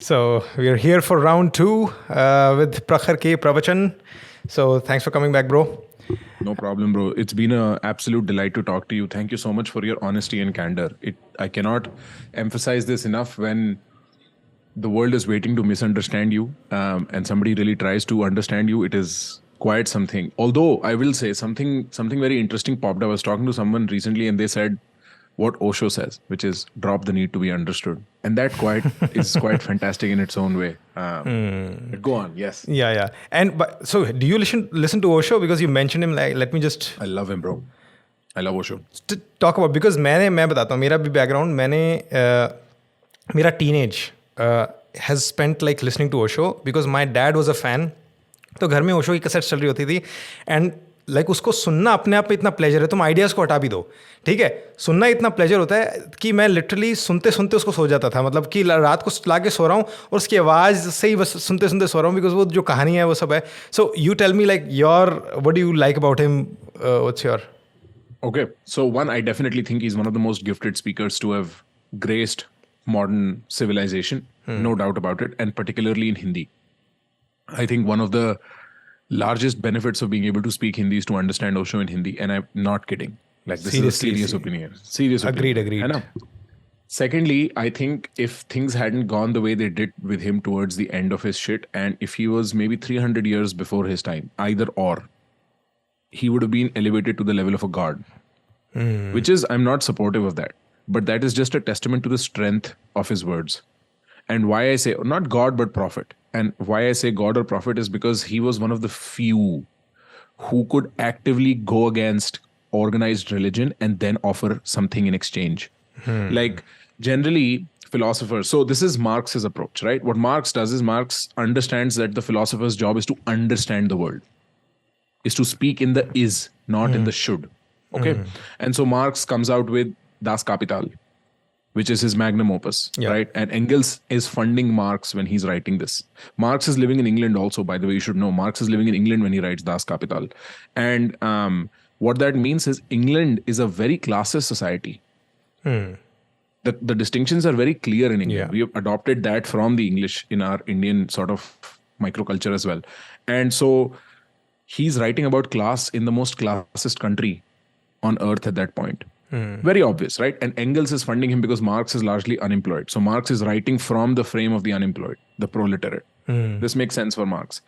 So we are here for round two with Prakhar K. Pravachan. So thanks for coming back, bro. No problem, bro. It's been an absolute delight to talk to you. Thank you so much for your honesty and candor. I cannot emphasize this enough when the world is waiting to misunderstand you, and somebody really tries to understand you. It is quite something. Although I will say something very interesting popped. I was talking to someone recently, and they said what Osho says, which is drop the need to be understood, and that quite is quite fantastic in its own way. Go on, yes. Yeah. So do you listen to Osho? Because you mentioned him. Like, let me just I love him, bro. I love Osho. talk about, because मैं बताता हूँ मेरा भी background. मेरा teenage has spent like listening to Osho because my dad was a fan. तो घर में ओशो की कैसेट चल रही होती थी एंड लाइक उसको सुनना अपने आप में इतना प्लेजर है. तुम आइडियाज़ को हटा भी दो, ठीक है, सुनना इतना प्लेजर होता है कि मैं लिटरली सुनते सुनते उसको सो जाता था. मतलब कि रात को ला के सो रहा हूँ और उसकी आवाज़ से ही बस सुनते सुनते सो रहा हूँ, बिकॉज वो जो कहानी है वो सब है. So you tell me like your what do you like about him, what's your. Okay, so one, I definitely think he's one of the most gifted speakers to have graced modern civilization, no doubt about it, and particularly in Hindi. I think one of the largest benefits of being able to speak Hindi is to understand Osho in Hindi, and I'm not kidding. Like, this Seriously, is a serious opinion. Serious Agreed. opinion. है ना? Secondly, I think if things hadn't gone the way they did with him towards the end of his shit, and if he was maybe 300 years before his time, either or, he would have been elevated to the level of a god. Which is, I'm not supportive of that, but that is just a testament to the strength of his words. And why I say not god but prophet, and why I say god or prophet is because he was one of the few who could actively go against organized religion and then offer something in exchange. Like, generally philosophers, so this is Marx's approach, right? What Marx does is Marx understands that the philosopher's job is to understand the world, is to speak in the is, not in the should. Okay. And so Marx comes out with Das Kapital, which is his magnum opus, Yeah. right? And Engels is funding Marx when he's writing this. Marx is living in England also, by the way, you should know. Marx is living in England when he writes Das Kapital. And what that means is England is a very classist society. The distinctions are very clear in England. Yeah. We have adopted that from the English in our Indian sort of microculture as well. And so he's writing about class in the most classist country on earth at that point. Very obvious, right? And Engels is funding him because Marx is largely unemployed. So Marx is writing from the frame of the unemployed, the proletariat. This makes sense for Marx.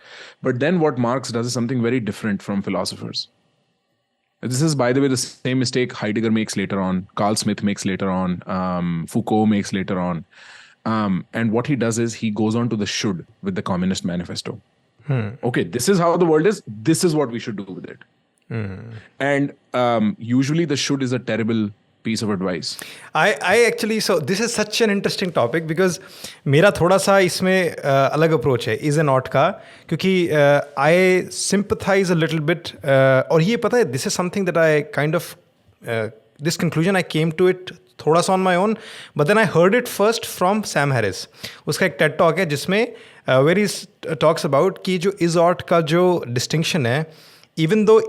But then what Marx does is something very different from philosophers. This is, by the way, the same mistake Heidegger makes later on, Carl Smith makes later on, Foucault makes later on. And what he does is he goes on to the should with the Communist Manifesto. Okay, this is how the world is. This is what we should do with it. And usually the should is a terrible piece of advice. I actually, so this is such an interesting topic because मेरा थोड़ा सा इसमें अलग approach है is and ought का, क्योंकि I sympathize a little bit और ये पता है, this is something that I kind of this conclusion I came to it थोड़ा सा on my own, but then I heard it first from Sam Harris. उसका एक TED talk है जिसमें where he talks about कि जो is ought का जो distinction है, even though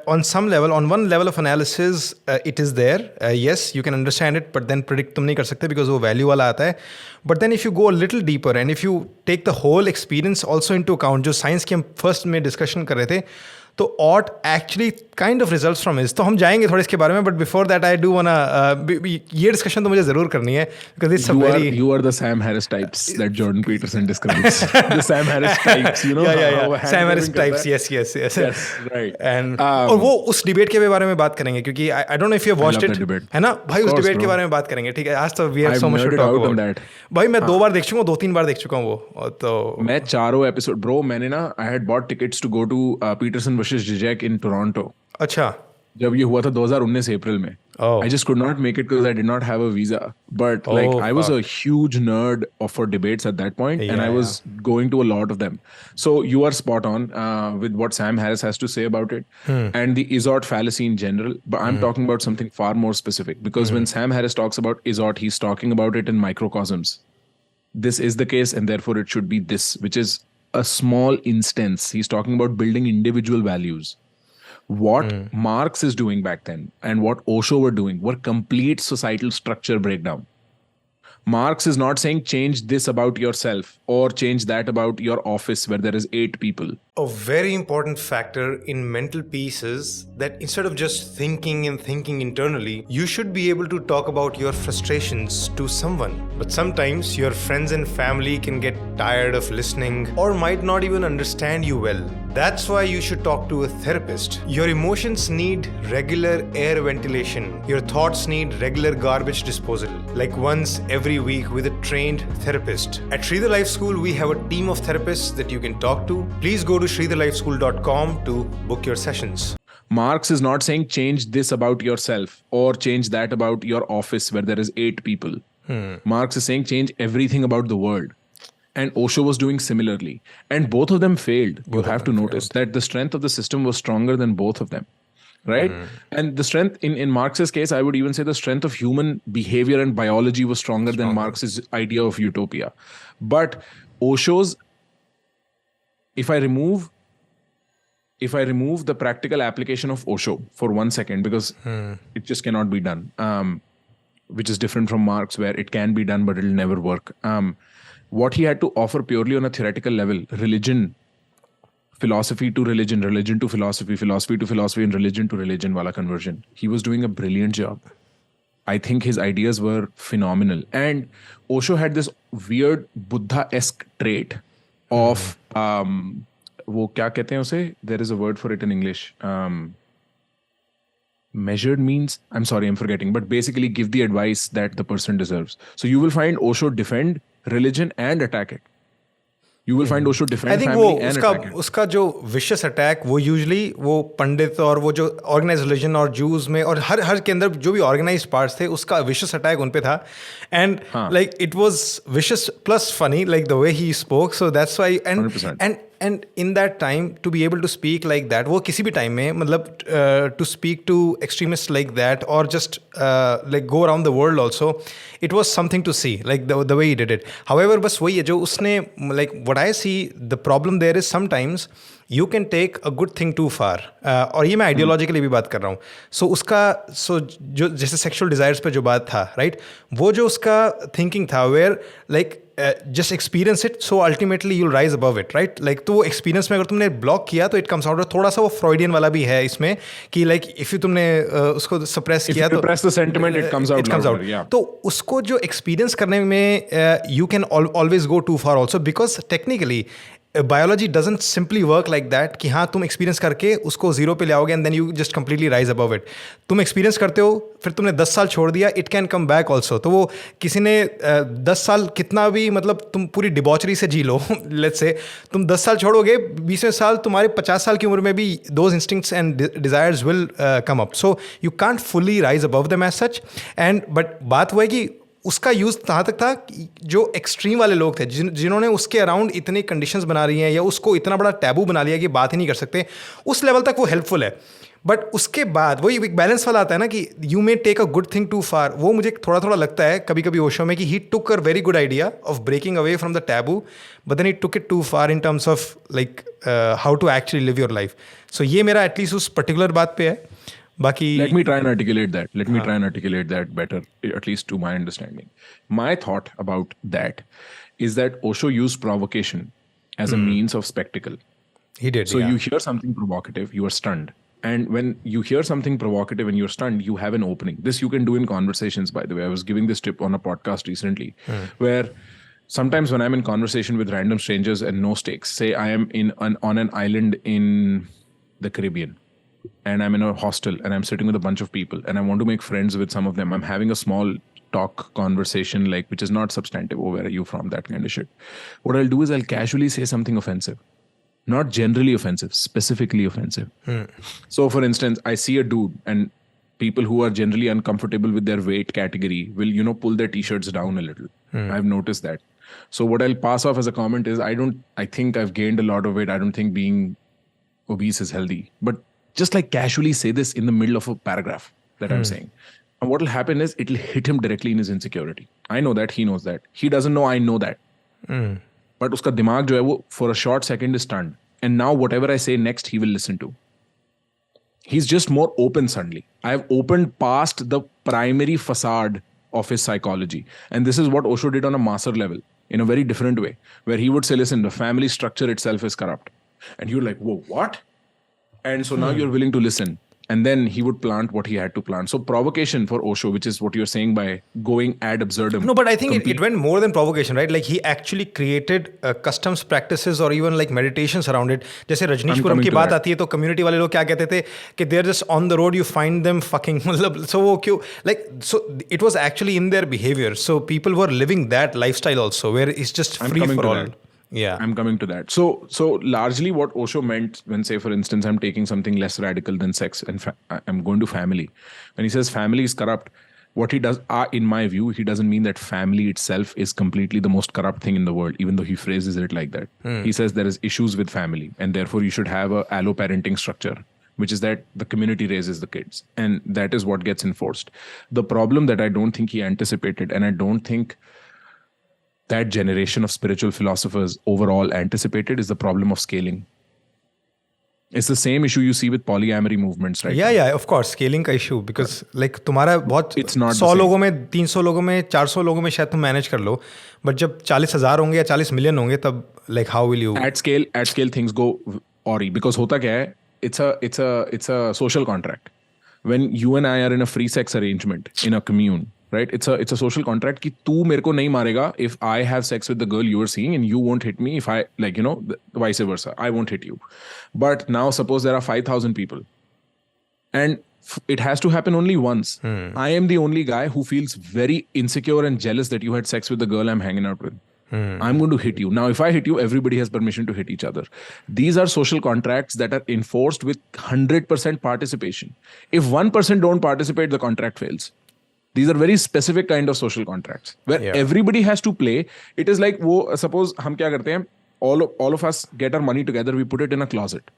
on one level of analysis it is there, yes, you can understand it, but then predict तुम नहीं कर सकते because वो value वाला आता है. But then if you go a little deeper and if you take the whole experience also into account, जो science की हम first में discussion कर रहे थे, तो ought actually kind of results from is. तो हम जाएंगे थोड़े इसके बारे में, but before that I do wanna ये discussion तो मुझे ज़रूर करनी है because it's you are the Sam Harris types that Jordan Peterson describes. The Sam Harris types, you know. Yeah. Sam Harris types, yes. Right. And और वो उस debate के बारे में बात करेंगे क्योंकि I don't know if you have watched it, है ना भाई, उस डिबेट के बारे में बात करेंगे, ठीक है. आज तो we have so much to talk about. भाई मैं 2 बार देख चुका हूँ, 2-3 बार देख चुका हूँ वो तो. मैं 4 एपिसोड, ब्रो, मैंने ना I had bought tickets to go to Peterson versus Zizek in Toronto. अच्छा. जब ये हुआ था 2019 अप्रैल में. I just could not make it because I did not have a visa. But like I was a huge nerd for debates at that point, and I was going to a lot of them. So you are spot on with what Sam Harris has to say about it and the is-ought fallacy in general. But I'm talking about something far more specific because when Sam Harris talks about is-ought, he's talking about it in microcosms. This is the case, and therefore it should be this, which is a small instance. He's talking about building individual values. What Marx is doing back then and what Osho were doing were complete societal structure breakdown. Marx is not saying change this about yourself or change that about your office where there is 8 people. A very important factor in mental peace is that instead of just thinking and thinking internally, you should be able to talk about your frustrations to someone. But sometimes your friends and family can get tired of listening or might not even understand you well. That's why you should talk to a therapist. Your emotions need regular air ventilation. Your thoughts need regular garbage disposal, like once every week with a trained therapist. At Sridhar Life School, we have a team of therapists that you can talk to. Please go to sridharlifeschool.com to book your sessions. Marx is not saying change this about yourself or change that about your office where there is 8 people. Marx is saying change everything about the world. And Osho was doing similarly. And both of them failed. You have to notice that the strength of the system was stronger than both of them. Right? And the strength, in Marx's case, I would even say the strength of human behavior and biology was stronger than Marx's idea of utopia. But Osho's, if I remove the practical application of Osho for 1 second, because it just cannot be done, which is different from Marx, where it can be done, but it'll never work. What he had to offer purely on a theoretical level, religion, philosophy to religion, religion to philosophy, philosophy to philosophy, and religion to religion wala conversion. He was doing a brilliant job. I think his ideas were phenomenal. And Osho had this weird Buddha-esque trait of, wo kya kehte hain use? There is a word for it in English. Measured means, I'm sorry, I'm forgetting, but basically give the advice that the person deserves. So you will find Osho defend religion and attack it. You will find Osho defend family and attack it. उसका जो vicious attack वो usually वो पंडित और वो जो organized religion और Jews में और हर के अंदर जो भी organized parts थे उसका vicious attack उन पे था. And like it was vicious plus funny, like the way he spoke. So that's why 100%. And in that time to be able to speak like that, वो किसी भी time में मतलब to speak to extremists like that or just like go around the world also, it was something to see, like the way he did it. However, बस वही है जो उसने, like what I see, the problem there is sometimes you can take a good thing too far. और ये मैं ideologically भी बात कर रहा हूँ. सो जो जैसे सेक्शुअल डिज़ायर्स पे जो बात था, राइट, वो जो उसका थिंकिंग था where like just experience it so ultimately you'll rise above it, right. Like तो वो एक्सपीरियंस में अगर तुमने ब्लॉक किया तो इट कम्स आउट. थोड़ा सा वो फ्रॉइडियन वाला भी है इसमें कि लाइक इफ यू तुमने उसको सप्रेस किया तो it comes out. तो उसको जो एक्सपीरियंस करने में you can always go too far also because technically biology doesn't simply work like that कि हाँ तुम एक्सपीरियंस करके उसको जीरो पे ले आओगे and then you just completely rise above it. तुम एक्सपीरियंस करते हो, फिर तुमने 10 साल छोड़ दिया, it can come back also. तो वो किसी ने 10 साल कितना भी मतलब तुम पूरी डिबॉचरी से जी लो, लेट्स से तुम 10 साल छोड़ोगे, 20वें साल तुम्हारे 50 साल की उम्र में भी those instincts and desires will come up. So you can't fully rise above them as such. And but बात हुआ है कि उसका यूज़ कहाँ तक था, जो एक्सट्रीम वाले लोग थे जिन्होंने उसके अराउंड इतनी कंडीशंस बना रही हैं या उसको इतना बड़ा टैबू बना लिया कि बात ही नहीं कर सकते, उस लेवल तक वो हेल्पफुल है. बट उसके बाद वही एक बैलेंस वाला आता है ना कि you may take a good thing too far. वो मुझे थोड़ा थोड़ा लगता है कभी कभी ओशो में कि he took a very good idea of breaking away from the taboo but then he took it too far in terms of like how to actually live your life. So ये मेरा एटलीस्ट उस particular बात पे है. Baki, let me try and articulate that. Let me try and articulate that better, at least to my understanding. My thought about that is that Osho used provocation as a means of spectacle. He did. So you hear something provocative, you are stunned. And when you hear something provocative and you're stunned, you have an opening. This you can do in conversations, by the way. I was giving this tip on a podcast recently, where sometimes when I'm in conversation with random strangers and no stakes, say I am on an island in the Caribbean, and I'm in a hostel and I'm sitting with a bunch of people and I want to make friends with some of them. I'm having a small talk conversation, like, which is not substantive. Oh, where are you from? That kind of shit. What I'll do is I'll casually say something offensive, not generally offensive, specifically offensive. So for instance, I see a dude and people who are generally uncomfortable with their weight category will, pull their t-shirts down a little. I've noticed that. So what I'll pass off as a comment is, I think I've gained a lot of weight. I don't think being obese is healthy, but just like casually say this in the middle of a paragraph that I'm saying. And what will happen is it'll hit him directly in his insecurity. I know that, he knows that. He doesn't know I know that. But uska dimag jo hai, wo for a short second is stunned. And now whatever I say next, he will listen to. He's just more open suddenly. I have opened past the primary facade of his psychology. And this is what Osho did on a master level in a very different way, where he would say, listen, the family structure itself is corrupt. And you're like, whoa, what? And so now you're willing to listen. And then he would plant what he had to plant. So provocation for Osho, which is what you're saying by going ad absurdum. No, but I think it went more than provocation, right? Like he actually created customs practices or even like meditations around it. जैसे रजनीशपुरम की बात आती है तो community वाले लोग क्या कहते थे कि they're just on the road, you find them fucking मतलब so वो क्यों like so it was actually in their behavior. So people were living that lifestyle also where it's just free for all. Yeah, I'm coming to that. So largely what Osho meant when, say, for instance, I'm taking something less radical than sex and I'm going to family. When he says family is corrupt, what he does, in my view, he doesn't mean that family itself is completely the most corrupt thing in the world, even though he phrases it like that. He says there is issues with family and therefore you should have a alloparenting structure, which is that the community raises the kids. And that is what gets enforced. The problem that I don't think he anticipated, and I don't think that generation of spiritual philosophers overall anticipated, is the problem of scaling. It's the same issue you see with polyamory movements, right? Yeah, of course, scaling का issue because like तुम्हारा बहुत 100 लोगों में 300 लोगों में 400 लोगों में शायद तुम मैनेज कर लो, but जब 40,000 होंगे या 40 मिलियन होंगे तब like how will you? At scale things go awry because होता क्या है? It's a social contract. When you and I are in a free sex arrangement in a commune, right? It's a social contract कि तू मेरे को नहीं मारेगा if I have sex with the girl you are seeing and you won't hit me if I, like, you know, vice versa. I won't hit you. But now suppose there are 5,000 people and it has to happen only once. I am the only guy who feels very insecure and jealous that you had sex with the girl I'm hanging out with. I'm going to hit you. Now, if I hit you, everybody has permission to hit each other. These are social contracts that are enforced with 100% participation. If 1% don't participate, the contract fails. These are very specific kind of social contracts where everybody has to play. It is like, suppose हम क्या करते हैं? All of us get our money together. We put it in a closet.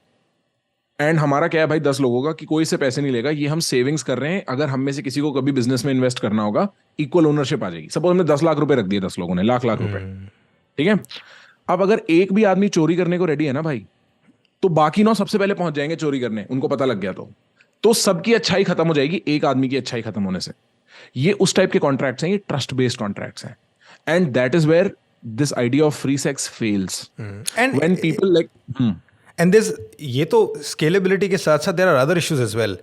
And हमारा क्या है भाई 10 लोगों का कि कोई से पैसे नहीं लेगा, ये हम सेविंग्स कर रहे हैं. अगर हम में से किसी को कभी बिजनेस में इन्वेस्ट करना होगा, इक्वल ओनरशिप आ जाएगी. सपोज हमने 10 लाख रुपए रख दिए, 10 लोगों ने लाख रुपए, ठीक है. अब अगर एक भी आदमी चोरी करने को रेडी है ना भाई, तो बाकी 9 सबसे पहले पहुंच जाएंगे चोरी करने, उनको पता लग गया तो सबकी अच्छाई खत्म हो जाएगी एक आदमी की अच्छाई खत्म होने से. ये उस टाइप के कॉन्ट्रैक्ट्स हैं, ये ट्रस्ट बेस्ड कॉन्ट्रैक्ट्स हैं. And that is where this idea of free sex fails. And when people like And there's ये तो scalability के साथ साथ there are other issues as well.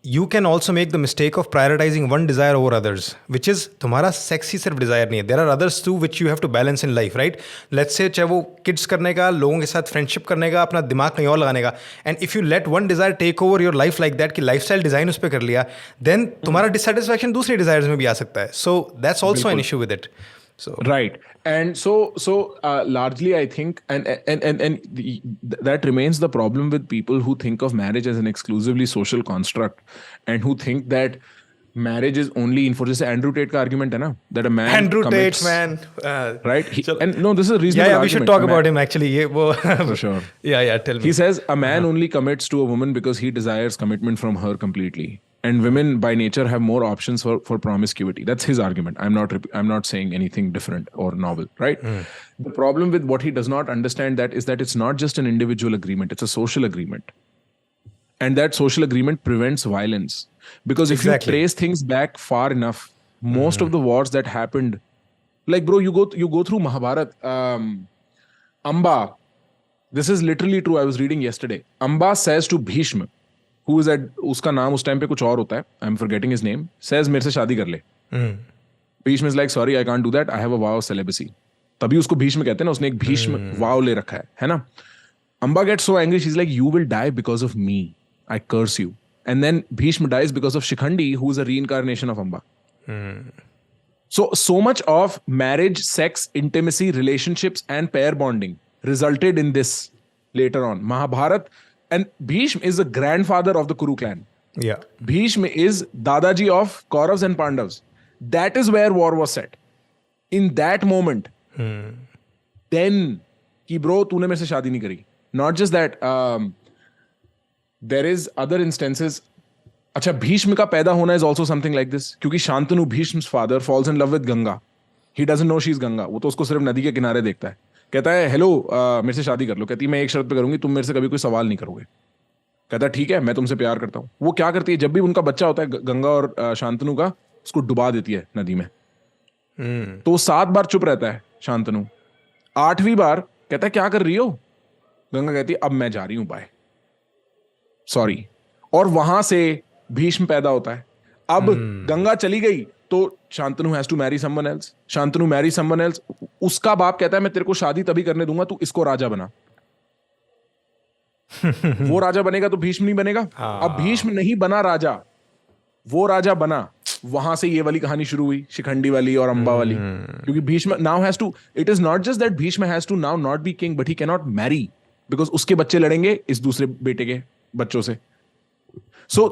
You can also make the mistake of prioritizing one desire over others, which is तुम्हारा sex ही सिर्फ desire नहीं है. There are others too which you have to balance in life, right? Let's say चाहे वो kids करने का, लोगों के साथ friendship करने का, अपना दिमाग कहीं और लगाने का. And if you let one desire take over your life like that कि lifestyle design उस पर कर लिया, then तुम्हारा dissatisfaction दूसरी desires में भी आ सकता है. So that's also an issue with it. So right, and so largely I think and that remains the problem with people who think of marriage as an exclusively social construct and who think that marriage is only in for जैसे Andrew Tate का argument है ना, that a man Andrew commits, Tate, man, right? And no, this is a reasonable yeah, argument. we should talk about him actually. ये वो for sure. Yeah, tell me. He says a man only commits to a woman because he desires commitment from her completely. And women by nature have more options for promiscuity. That's his argument. I'm not saying anything different or novel, right? The problem with what he does not understand is that it's not just an individual agreement, it's a social agreement. And that social agreement prevents violence. Because if you trace things back far enough, most of the wars that happened, like bro, you go through Mahabharat, Amba, this is literally true. I was reading yesterday. Amba says to Bhishma, who is at, उसका नाम उस time पे कुछ और होता है, I'm forgetting his name, says मेरे से शादी कर ले. Bhishma is like, sorry, I can't do that, I have a vow of celibacy. तभी उसको भीष्म कहते हैं ना, उसने एक भीष्म vow ले रखा है ना. Amba gets so angry, she's like, you will die because of me, I curse you. And then Bhishma dies because of Shikhandi, who is a reincarnation of Amba. So much of marriage, sex, intimacy, relationships and pair bonding resulted in this later on. Mahabharat. And Bhishma is the grandfather of the Kuru clan. Yeah. Bhishma is Dadaji of Kauravas and Pandavas. That is where war was set. In that moment, then, ki bro, तूने मेरे से शादी नहीं करी. Not just that, there is other instances. अच्छा, भीष्म का पैदा होना is also something like this. क्योंकि Shantanu, Bhishma's father, falls in love with Ganga. He doesn't know she's Ganga. वो तो उसको सिर्फ नदी के किनारे देखता है. कहता है हेलो, मेरे से शादी कर लो. कहती है मैं एक शर्त पे करूंगी, तुम मेरे से कभी कोई सवाल नहीं करोगे. कहता है ठीक है, मैं तुमसे प्यार करता हूँ. वो क्या करती है, जब भी उनका बच्चा होता है गंगा और शांतनु का, उसको डुबा देती है नदी में। तो वो 7 बार चुप रहता है शांतनु। 8वीं बार कहता है क्या कर रही हो? गंगा कहती है अब मैं जा रही हूं, बाय, सॉरी। और वहां से भीष्म पैदा होता है। अब गंगा चली गई तो Shantanu has to marry someone else. Shantanu marry someone else. उसका बाप कहता है मैं तेरे को शादी तभी करने दूंगा तू इसको राजा बना। वो राजा बनेगा तो भीष्म नहीं बनेगा। अब भीष्म नहीं बना राजा, वो राजा बना। वहां से ये वाली कहानी शुरू हुई, शिखंडी वाली और अंबा वाली। क्योंकि Bhishma now has to, it is not just that Bhishma has to now not be king, but he can not marry because उसके बच्चे लड़ेंगे इस दूसरे बेटे के बच्चों से। So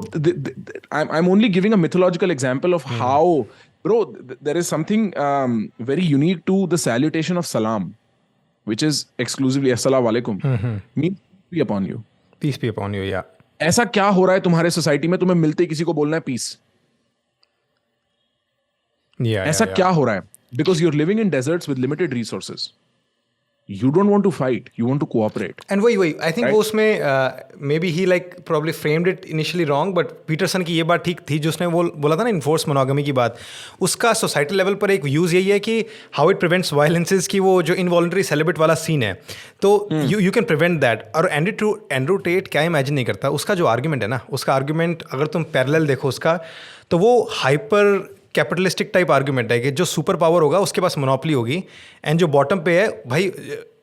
I'm only giving a mythological example of how, bro, there is something very unique to the salutation of salam, which is exclusively assalamu alaikum, means be upon you. Peace be upon you, yeah. ऐसा क्या हो रहा है तुम्हारे society में, तुम्हें मिलते किसी को बोलना है पीस? ऐसा क्या हो रहा है? Because you're living in deserts with limited resources. You don't want to fight, you want to cooperate. And वही I think वो उसमें maybe he like probably framed it initially wrong, but Peterson की ये बात ठीक थी जो उसने बोला था ना enforced monogamy की बात। उसका सोसाइटी लेवल पर एक व्यूज़ यही है कि how it prevents violences, की वो जो involuntary celibate वाला सीन है तो you can prevent that। और एंड्रू टेट क्या इमेजिन नहीं करता, उसका जो आर्ग्यूमेंट है ना, उसका आर्ग्यूमेंट अगर तुम पैरेलल देखो उसका, तो वो हाइपर कैपिटलिस्टिक टाइप आर्ग्यूमेंट है कि जो सुपर पावर होगा उसके पास मोनोपोली होगी, एंड जो बॉटम पे है भाई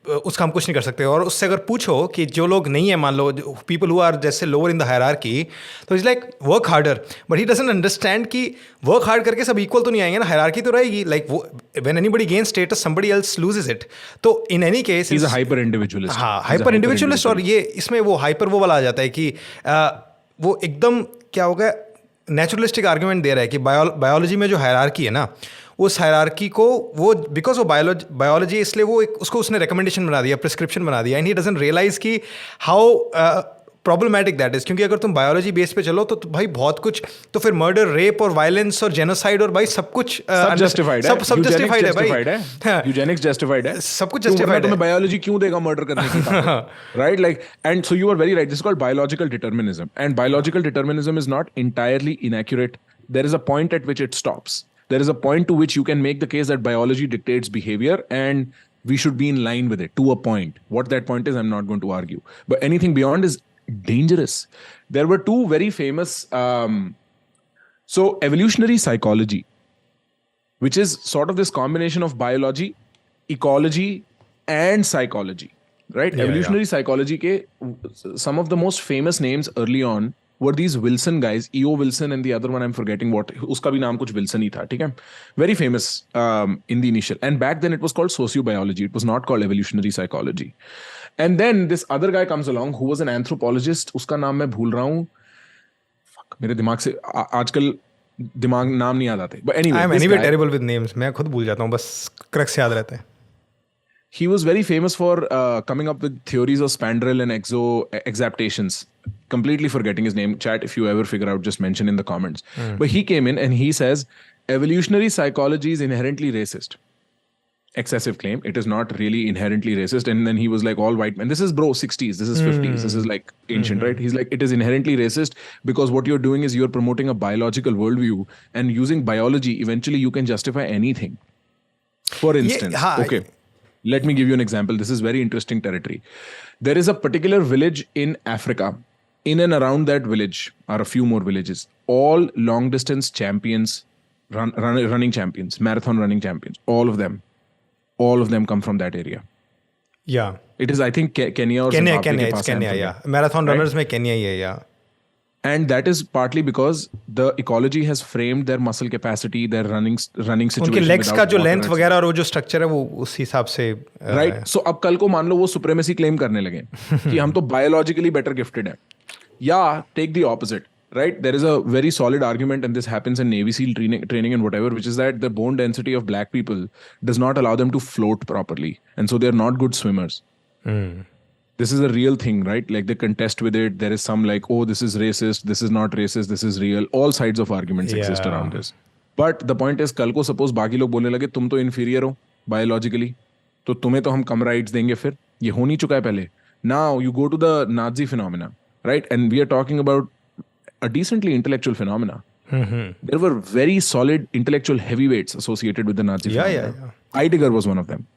उसका हम कुछ नहीं कर सकते। और उससे अगर पूछो कि जो लोग नहीं है, मान लो पीपल हु आर जैसे लोअर इन द हायरार्की, तो is like work harder, but he doesn't understand कि वर्क हार्ड करके सब इक्वल तो नहीं आएंगे ना, हायरार्की तो रहेगी। लाइक वो when anybody gains status somebody else loses it. तो in any case is a hyper individualist. हाँ, हाइपर इंडिविजुअलिस्ट। और ये इसमें वो हाइपर वो वाला आ जाता है कि वो एकदम क्या होगा, नेचुरलिस्टिक आर्ग्यूमेंट दे रहा है कि बायोलॉजी में जो हायरार्की है ना, उस हायरार्की को वो बिकॉज वो बायोलॉजी इसलिए वो उसको उसने रिकमेंडेशन बना दिया, प्रिस्क्रिप्शन बना दिया, एंड ही डजंट रियलाइज कि हाउ प्रॉब्लमेटिक दैट इज। क्योंकि अगर तुम बायोलॉजी बेस पे चलो तो भाई बहुत कुछ, तो फिर मर्डर, रेप और वायलेंस और जेनोसाइड और भाई सब कुछ जस्टिफाइड है, सब जस्टिफाइड है भाई, यूजेनिक्स जस्टिफाइड है, सब कुछ जस्टिफाइड है। तुम्हें बायोलॉजी क्यों देगा मर्डर करने की, right? Like, and so you are very right, this is called biological determinism, and biological determinism is not entirely inaccurate. There is a point at which it stops. There is a point to which you can make the case that biology dictates behavior and we should be in line with it to a point. What that point is, I'm not going to argue. But anything beyond is dangerous. There were two very famous, so evolutionary psychology, which is sort of this combination of biology, ecology, and psychology, right? Evolutionary psychology ke some of the most famous names early on were these Wilson guys, E.O. Wilson, and the other one I'm forgetting what, uska bhi naam kuch Wilson hi tha, theek hai? Very famous in the initial. And back then it was called sociobiology. It was not called evolutionary psychology. And then this other guy comes along who was an anthropologist. Uska naam main bhul raha hu. Fuck, mere dimag se aajkal dimag naam nahi yaad aate. But anyway, I am anyway terrible with names. मैं खुद भूल जाता हूँ, बस crux याद रहते हैं। He was very famous for coming up with theories of spandrel and exaptations. Completely forgetting his name. Chat, if you ever figure out, just mention in the comments. But he came in and he says evolutionary psychology is inherently racist. Excessive claim. It is not really inherently racist. And then he was like, all white men. This is 60s. This is 50s. This is like ancient, right? He's like, it is inherently racist because what you're doing is you're promoting a biological worldview, and using biology, eventually you can justify anything. For instance, okay. Let me give you an example. This is very interesting territory. There is a particular village in Africa. In and around that village are a few more villages. All long distance champions, running champions, marathon running champions. All of them come from that area. Yeah. It is, I think, Kenya or Kenya. Zimbabwe It's Kenya, yeah. Marathon runners में Kenya ही है, yeah. And that is partly because the ecology has framed their muscle capacity, their running situation. उनके legs का जो length वगैरह और वो जो structure है वो उस हिसाब से right. So अब कल को मान लो वो supremacy claim करने लगे कि हम तो biologically better gifted हैं. Yeah, take the opposite. Right? There is a very solid argument, and this happens in Navy SEAL training and whatever, which is that the bone density of black people does not allow them to float properly, and so they are not good swimmers. This is a real thing, right? Like they contest with it. There is some like, oh, this is racist, this is not racist, this is real. All sides of arguments exist around this. But the point is, कल को suppose बाकी लोग बोलने लगे तुम तो inferior हो biologically, तो तुम्हें तो हम कम rights देंगे फिर. ये हो नहीं चुका है पहले. Now you go to the Nazi phenomena, right? And we are talking about a decently intellectual phenomena. There were very solid intellectual heavyweights associated with the Nazi phenomena. Heidegger was one of them.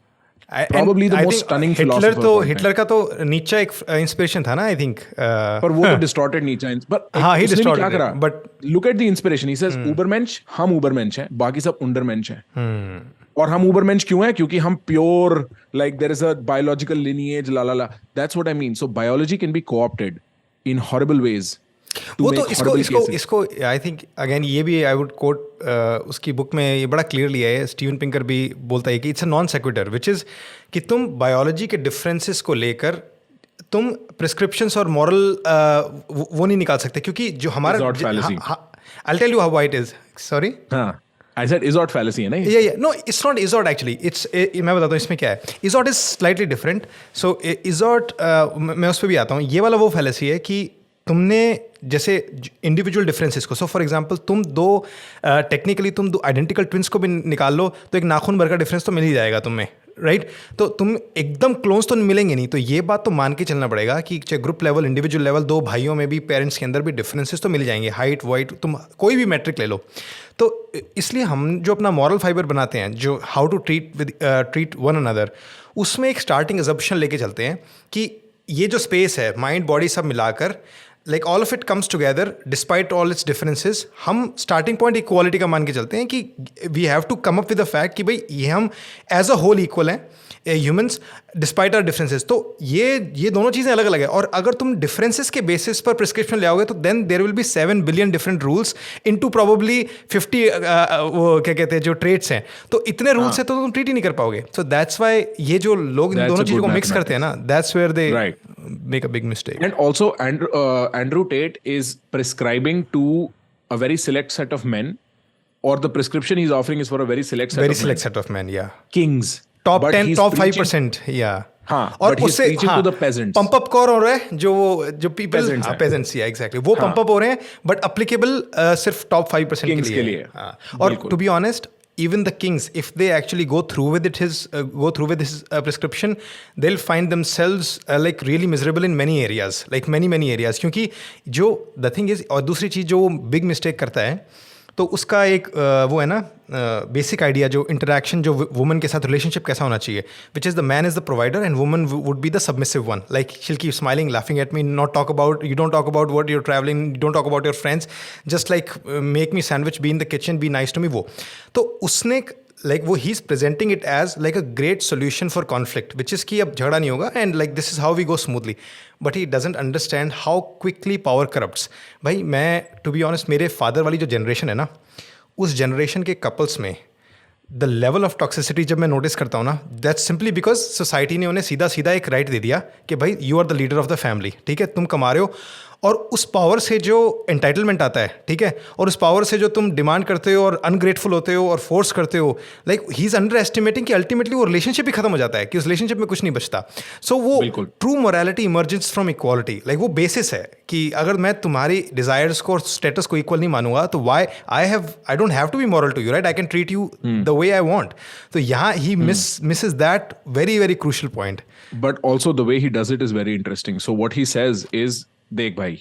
Probably the most stunning philosopher. तो Hitler का तो नीचा एक inspiration था ना, I think. पर वो तो डिस्टॉर्टेड नीचा. But हाँ, he उसने भी क्या distorted करा? it, but Look at the inspiration. He says Ubermensch, हम Ubermensch हैं, बाकी सब Undermensch हैं. और हम Ubermensch क्यों हैं? क्योंकि हम pure, like there is a biological lineage, la la la. That's what I mean. So biology can be co-opted in horrible ways. वो तो इसको आई थिंक अगेन ये भी आई वुड कोट उसकी बुक में ये बड़ा क्लियरली है. स्टीवन पिंकर भी बोलता है कि it's a non sequitur, which is कि तुम बायोलॉजी के डिफरेंसेस को लेकर तुम प्रिस्क्रिप्शंस और मॉरल वो नहीं निकाल सकते, क्योंकि जो हमारा I tell you how it is. Sorry, I said Izod fallacy है ना? Yeah. No, it's not Izod actually. It's मैं बताता हूँ इसमें क्या है. Izod is slightly different. So Izod मैं उस पर भी आता हूँ. ये वाला वो fallacy है कि तुमने जैसे इंडिविजुअल डिफरेंसेस को, सो फॉर एग्जांपल तुम दो टेक्निकली तुम दो आइडेंटिकल ट्विंस को भी निकाल लो तो एक नाखून भर का डिफरेंस तो मिल ही जाएगा तुम्हें, राइट? तो तुम एकदम क्लोज तो मिलेंगे नहीं. तो ये बात तो मान के चलना पड़ेगा कि चाहे ग्रुप लेवल, इंडिविजुअल लेवल, दो भाइयों में भी, पेरेंट्स के अंदर भी डिफरेंसेस तो मिल जाएंगे. हाइट, वाइट, तुम कोई भी मैट्रिक ले लो. तो इसलिए हम जो अपना मॉरल फाइबर बनाते हैं, जो how to treat one another, उसमें एक स्टार्टिंग अजम्पशन लेके चलते हैं कि ये जो स्पेस है, माइंड बॉडी सब मिलाकर, like all of it comes together despite all its differences. हम स्टार्टिंग पॉइंट इक्वालिटी का मान के चलते हैं कि we have to come up with the fact कि भाई ये हम एज अ होल इक्वल हैं, ह्यूमंस, डिस्पाइट आर डिफरेंसेस. तो ये दोनों चीज़ें अलग अलग है. और अगर तुम डिफरेंसेस के बेसिस पर प्रिस्क्रिप्शन ले आओगे तो then there will be 7 billion different rules into probably 50 वो क्या कहते हैं जो ट्रेट्स हैं. तो इतने रूल्स हैं तो तुम ट्रीट ही नहीं कर पाओगे. सो दैट्स वाई ये जो लोग इन दोनों चीज़ों को मिक्स करते हैं ना, that's where they make a big mistake. And also Andrew Tate is prescribing to a very select set of men, or the prescription he's offering is for a very select set of men, yeah. Kings. Top 10, top 5%, yeah. हाँ, और उससे pump up कौन हो रहा है, जो people pageants, या exactly वो पंप अप हो रहे हैं, बट अप्लीकेबल सिर्फ टॉप 5% के लिए. और to be honest, even the kings, if they actually go through with his prescription, they'll find themselves like really miserable in many areas, like many areas. क्योंकि जो the thing is, और दूसरी चीज़ जो big mistake करता है, तो उसका एक वो है ना बेसिक आइडिया, जो इंटरेक्शन जो वुमन के साथ रिलेशनशिप कैसा होना चाहिए, which is the man is the provider and woman would be the submissive one. Like she'll keep smiling, laughing at me, not talk about, you don't talk about what your travelling, you don't talk about your friends, just like make me sandwich, be in the kitchen, be nice to me. वो तो उसने like वो he is presenting it as like a great solution for conflict, which is कि अब झगड़ा नहीं होगा and like this is how we go smoothly. But he doesn't understand how quickly power corrupts. भाई मैं टू बी ऑनेस्ट, मेरे father वाली जो जनरेशन है ना, उस जनरेशन के कपल्स में द लेवल ऑफ टॉक्सिसिटी जब मैं नोटिस करता हूँ ना, दैट्स सिंपली बिकॉज सोसाइटी ने उन्हें सीधा एक राइट दे दिया कि भाई you are the leader of the family, ठीक है, तुम कमा रहे हो. और उस पावर से जो एंटाइटलमेंट आता है, ठीक है, और उस पावर से जो तुम डिमांड करते हो और अनग्रेटफुल होते हो और फोर्स करते हो, like he is under estimating कि अल्टीमेटली वो रिलेशनशिप ही खत्म हो जाता है, कि उस रिलेशनशिप में कुछ नहीं बचता. सो वो true morality emergence from equality, like वो बेसिस है कि अगर मैं तुम्हारी डिजायर्स को और स्टेटस को इक्वल नहीं मानूंगा तो why I don't have to be moral to you, right? I can treat you the way I want. तो यहाँ ही misses that very crucial point. But also the way he does it is very interesting. So what he says is, देख भाई,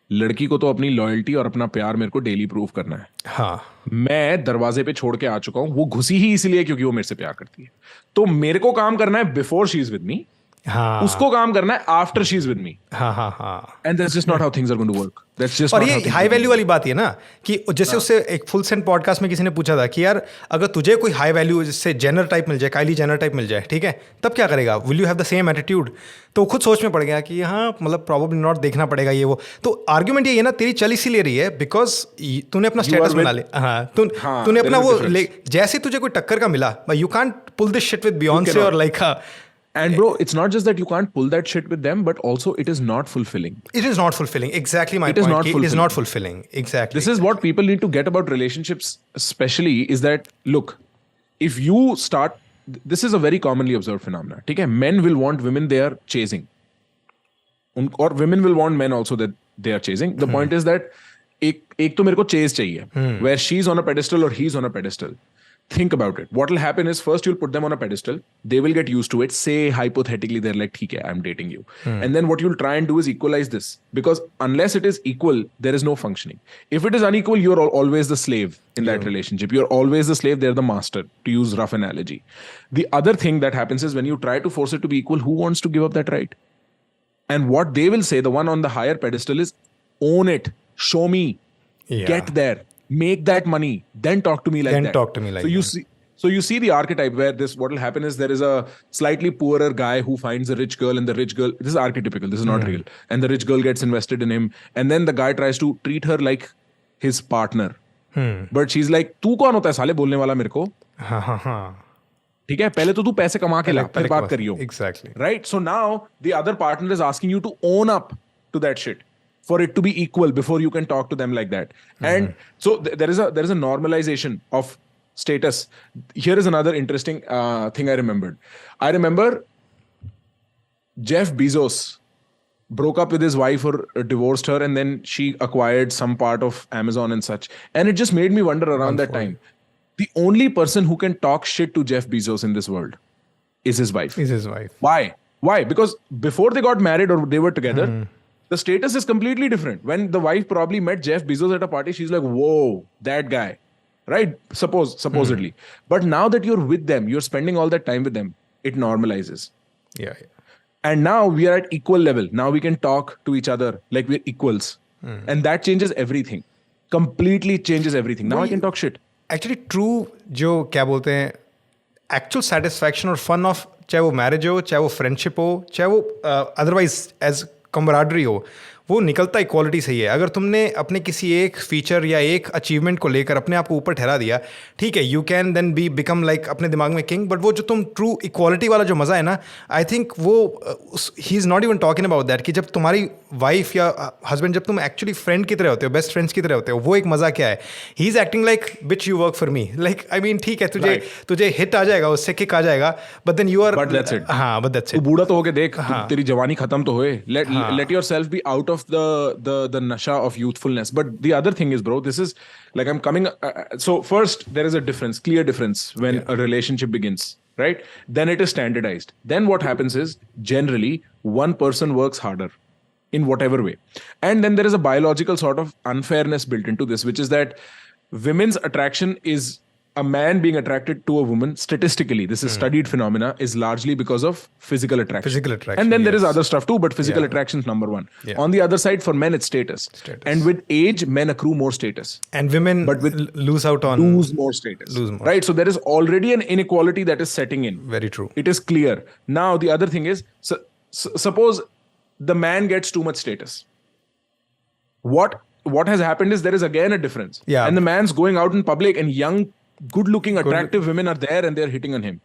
लड़की को तो अपनी loyalty और अपना प्यार मेरे को डेली प्रूव करना है. हाँ, मैं दरवाजे पे छोड़ के आ चुका हूं, वो घुसी ही इसलिए क्योंकि वो मेरे से प्यार करती है. तो मेरे को काम करना है before she is with me, हाँ, उसको काम करना है after she is with me. हाँ. And that's just not how things are going to work. That's just. और ये हाई वैल्यू वाली बात है ना, कि जैसे उससे एक फुल सेंट पॉडकास्ट में किसी ने पूछा था कि यार अगर तुझे कोई हाई वैल्यू जैसे जेनर टाइप मिल जाए, काइली जेनर टाइप मिल जाए, ठीक है, तब क्या करेगा? Will you have the same attitude? तो खुद सोच में पड़ गया कि हाँ, मतलब प्रॉब्लली नॉट, देखना पड़ेगा ये वो. तो आर्ग्यूमेंट ये है ना, तेरी चल इसीलिए रही है बिकॉज तूने अपना स्टेटस बना ले. तूने अपना वो जैसे तुझे कोई टक्कर का मिला, you can't pull this shit with Beyonce और like. And bro, it's not just that you can't pull that shit with them, but also it is not fulfilling. It is not fulfilling. Exactly my point. It is not fulfilling. Exactly. This is what people need to get about relationships, especially, is that, look, if you start, this is a very commonly observed phenomena. Okay? Men will want women they are chasing. Or women will want men also that they are chasing. The point is that एक तो मेरे को chase चाहिए, where she's on a pedestal or he's on a pedestal. think about it. What will happen is first you'll put them on a pedestal. They will get used to it. Say hypothetically they're like, "Okay, I'm dating you," and then what you'll try and do is equalize this, because unless it is equal, there is no functioning. If it is unequal, you're always the slave in that relationship. You're always the slave. They're the master. To use rough analogy, the other thing that happens is when you try to force it to be equal, who wants to give up that right? And what they will say, the one on the higher pedestal, is own it. Show me. Yeah. Get there. Make that money, then talk to me like Then that. talk to me like that. So you see the archetype where what will happen is there is a slightly poorer guy who finds a rich girl, and the rich girl, this is archetypical, this is not real, and the rich girl gets invested in him, and then the guy tries to treat her like his partner, but she's like, तू कौन होता है साले बोलने वाला मेरे को? हाँ. ठीक है, पहले तो तू पैसे कमा के ला, फिर बात करियो. Exactly. Right? So now the other partner is asking you to own up to that shit for it to be equal before you can talk to them like that. And so there is a normalization of status. Here is another interesting thing I remembered. I remember Jeff Bezos broke up with his wife or divorced her, and then she acquired some part of Amazon and such. And it just made me wonder around that time. The only person who can talk shit to Jeff Bezos in this world is his wife. Is his wife. Why? Why? Because before they got married or they were together, the status is completely different. When the wife probably met Jeff Bezos at a party, she's like, whoa, that guy. Right? Supposedly. But now that you're with them, you're spending all that time with them, it normalizes. Yeah. And now we are at equal level. Now we can talk to each other like we're equals. And that changes everything. Completely changes everything. Now I can talk shit. Actually true जो क्या बोलते हैं actual satisfaction और fun of, चाहे वो marriage हो, चाहे वो फ्रेंडशिप हो, चाहे वो अदरवाइज एज कमराडरी हो, वो निकलता इक्वालिटी से ही है. अगर तुमने अपने किसी एक फीचर या एक अचीवमेंट को लेकर अपने आप को ऊपर ठहरा दिया, ठीक है, you can then be become like अपने दिमाग में किंग. बट वो जो तुम ट्रू इक्वालिटी वाला जो मज़ा है ना, आई थिंक वो he is not even talking about that कि जब तुम्हारी वाइफ या हस्बैंड, जब तुम एक्चुअली फ्रेंड की तरह होते हो, बेस्ट फ्रेंड्स की तरह होते हो, वो एक मज़ा क्या है. He is acting like beach you work for me. Like I mean ठीक है, तुझे हिट आ जाएगा, उससे किक आ जाएगा, but then you are. But that's it. हाँ, बट दैट्स तू इट. बूढ़ा तो होके देख, तेरी जवानी खत्म तो होए. Let yourself be out of the nasha of youthfulness. But the other thing is, bro, this is like I'm coming. So first, there is a difference, clear difference when a relationship begins, right? Then it is standardized. Then what happens is generally one person works harder in whatever way, and then there is a biological sort of unfairness built into this, which is that women's attraction is. A man being attracted to a woman, statistically, this is studied phenomena, is largely because of physical attraction. Physical attraction, And then there is yes. other stuff too, but physical attraction is number one. Yeah. On the other side, for men, it's status. And with age, men accrue more status. And women lose out on. Lose more status. Lose more. Right? So there is already an inequality that is setting in. Very true. It is clear. Now, the other thing is, suppose the man gets too much status. What has happened is there is again a difference. Yeah. And the man's going out in public and young, good-looking, attractive women are there and they're hitting on him.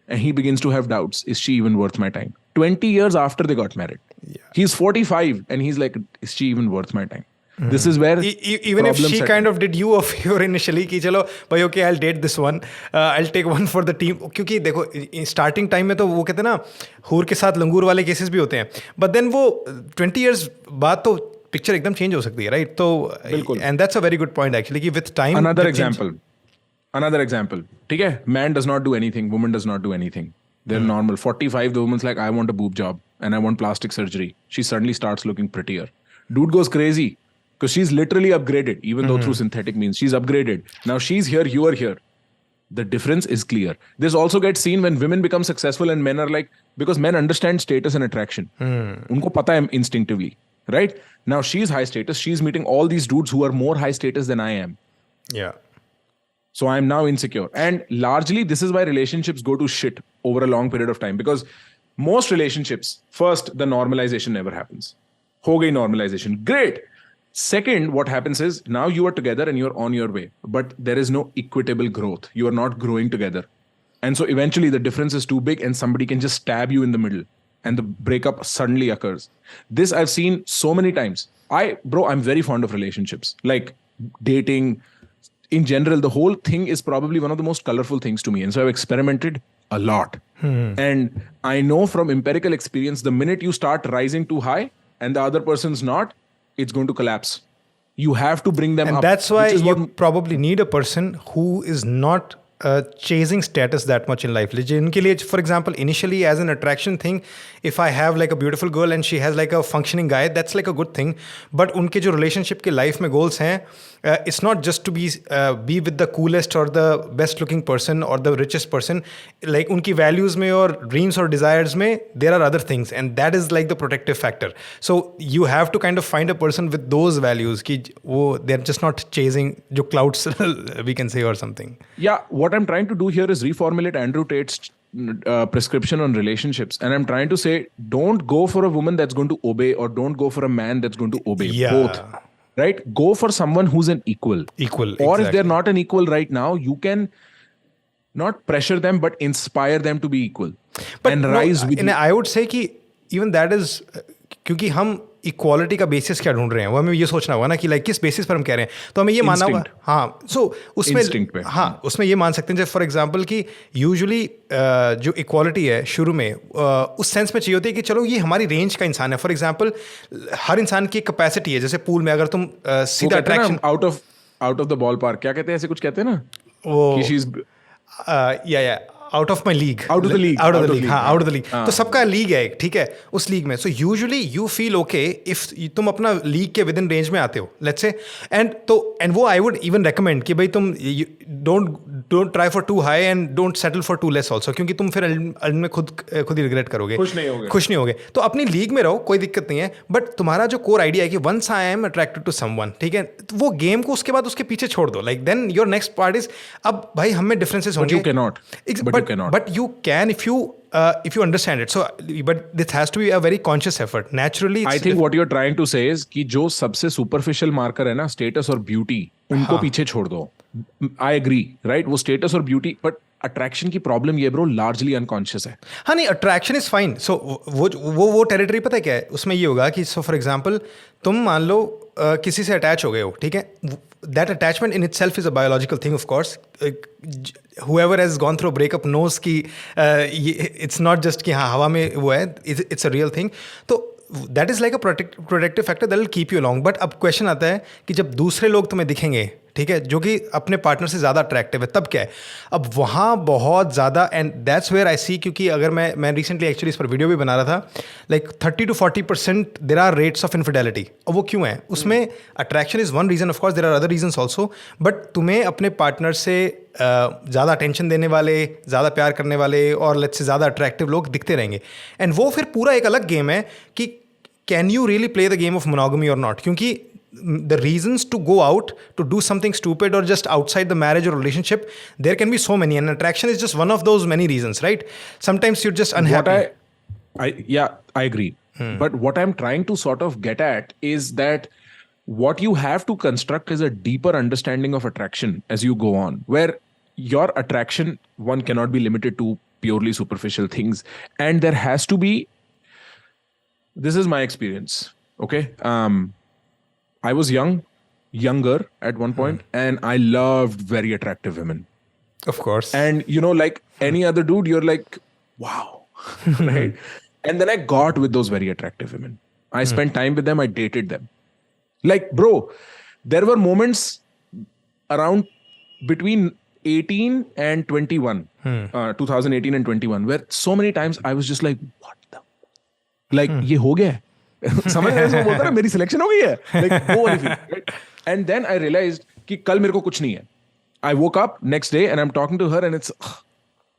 And he begins to have doubts. Is she even worth my time? 20 years after they got married. Yeah. He's 45 and he's like, is she even worth my time? This is where even if she kind of did you a favor initially कि चलो भाई okay I'll date this one, I'll take one for the team. क्योंकि देखो starting time में तो वो कहते हैं ना हूर के साथ लंगूर वाले केसेस भी होते हैं, बट देन वो 20 years बाद तो पिक्चर एकदम चेंज हो सकती है, राइट? तो and that's a very good point actually कि विद टाइम. Another example. ठीक है, man does not do anything, woman does not do anything. They're normal. 45, the woman's like, I want a boob job and I want plastic surgery. She suddenly starts looking prettier. Dude goes crazy because she's literally upgraded, even though through synthetic means. She's upgraded. Now she's here, you are here. The difference is clear. This also gets seen when women become successful and men are like, because men understand status and attraction. Unko pata hai instinctively, right? Now she's high status. She's meeting all these dudes who are more high status than I am. Yeah. So I'm now insecure. And largely, this is why relationships go to shit over a long period of time. Because most relationships, first, the normalization never happens. Ho gayi normalization. Great. Second, what happens is now you are together and you're on your way. But there is no equitable growth. You are not growing together. And so eventually the difference is too big and somebody can just stab you in the middle. And the breakup suddenly occurs. This I've seen so many times. I'm very fond of relationships. Like dating. In general, the whole thing is probably one of the most colorful things to me. And so I've experimented a lot. And I know from empirical experience, the minute you start rising too high and the other person's not, it's going to collapse. You have to bring them up. And that's why you probably need a person who is not chasing status that much in life. जिनके लिए, for example, initially as an attraction thing, if I have like a beautiful girl and she has like a functioning guy, that's like a good thing. But उनके जो relationship के life में goals हैं, it's not just to be with the coolest or the best looking person or the richest person. Like उनकी values में और dreams और desires में there are other things, and that is like the protective factor. So you have to kind of find a person with those values कि वो they're just not chasing जो clouds we can say or something. Yeah, what I'm trying to do here is reformulate Andrew Tate's prescription on relationships, and I'm trying to say, don't go for a woman that's going to obey, or don't go for a man that's going to obey. Yeah. Both, right? Go for someone who's an equal. Equal, or exactly. if they're not an equal right now, you can not pressure them but inspire them to be equal. But and no, rise with you. I would say कि even that is क्योंकि हम equality का basis क्या ढूंढ रहे हैं, वो हमें ये सोचना होगा ना कि लाइक किस बेसिस पर हम कह रहे हैं, तो हमें ये मानना होगा. हाँ, सो उसमें हाँ उसमें ये मान सकते हैं जैसे फॉर एग्जांपल कि यूजुअली जो इक्वालिटी है शुरू में उस सेंस में चाहिए होती है कि चलो ये हमारी रेंज का इंसान है. फॉर एग्जांपल हर इंसान की कैपेसिटी है, जैसे पूल में अगर तुम सीधा attraction out of the ball park, क्या कहते हैं, ऐसे कुछ कहते हैं ना, वो या out of my league, out of the league, हाँ आउट ऑफ द लीग. तो सबका लीग है, ठीक है, उस लीग में. So usually you feel okay if तुम अपना लीग के विद इन रेंज में आते हो, लेट्स से. एंड वो आई वुड इवन रेकमेंड कि भाई तुम don't try for too high and don't settle for too less also, क्योंकि तुम फिर में खुद ही रिग्रेट करोगे, खुश नहीं होगे. तो अपनी लीग में रहो, कोई दिक्कत नहीं है. बट तुम्हारा जो कोर आइडिया है कि once I am attracted to someone, ठीक है, तो वो गेम को उसके बाद उसके पीछे छोड़ दो. Like then your next part is, अब भाई हम में डिफरेंसेस होंगे, but you can if you understand it. So but this has to be a very conscious effort. Naturally I think what you're trying to say is कि जो सबसे superficial marker है ना, status और beauty, उनको पीछे छोड़ दो. I agree, right? वो status और beauty, but attraction की problem ये bro largely unconscious है. हाँ नहीं, attraction is fine. So वो territory पता है क्या है, उसमें ये होगा कि so for example तुम मान लो किसी से अटैच हो गए हो, ठीक है, that attachment in itself is a biological thing, of course. Whoever has gone through a breakup knows कि it's not just कि हाँ हवा में वो है, it's a real thing. तो that is like a protective factor that will keep you along. But अब question आता है कि जब दूसरे लोग तुम्हें दिखेंगे, ठीक है, जो कि अपने पार्टनर से ज़्यादा अट्रैक्टिव है, तब क्या है, अब वहाँ बहुत ज़्यादा. एंड दैट्स वेयर आई सी, क्योंकि अगर मैं रिसेंटली एक्चुअली इस पर वीडियो भी बना रहा था, like 30 to 40% there are rates of infidelity. और वो क्यों है, उसमें attraction is one reason, of course there are other reasons also, but तुम्हें अपने पार्टनर से ज़्यादा अटेंशन देने वाले, ज़्यादा प्यार करने वाले और लेट्स से ज़्यादा अट्रैक्टिव लोग दिखते रहेंगे. एंड वो फिर पूरा एक अलग गेम है कि can you really play the game of monogamy और नॉट, क्योंकि the reasons to go out to do something stupid or just outside the marriage or relationship, there can be so many, and attraction is just one of those many reasons, right? Sometimes you're just unhappy. I agree. But what I'm trying to sort of get at is that what you have to construct is a deeper understanding of attraction as you go on, where your attraction, one cannot be limited to purely superficial things, and there has to be, this is my experience, okay? I was younger at one point, and I loved very attractive women. Of course. And you know, like any other dude, you're like, wow, right? And then I got with those very attractive women. I spent time with them. I dated them. Like, bro, there were moments around between 18 and 21, 2018 and 21, where so many times I was just like, what the, like, ये हो गया है. समझ रहे हो, बोलता है मेरी सिलेक्शन हो गई है, like वो वाली feeling, right? And then I realized कि कल मेरे को कुछ नहीं है. I woke up next day and I'm talking to her and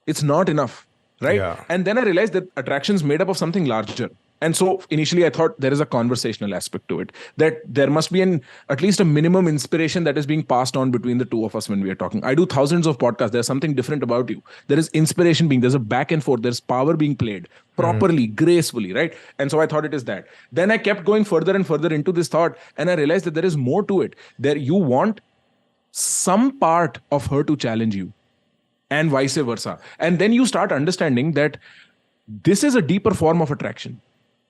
it's not enough, right? Yeah. And then I realized that attraction is made up of something larger. And so initially I thought there is a conversational aspect to it, that there must be at least a minimum inspiration that is being passed on between the two of us when we are talking. I do thousands of podcasts. There's something different about you. There is inspiration there's a back and forth. There's power being played properly, gracefully, right? And so I thought it is that. Then I kept going further and further into this thought, and I realized that there is more to it. There you want some part of her to challenge you, and vice versa. And then you start understanding that this is a deeper form of attraction.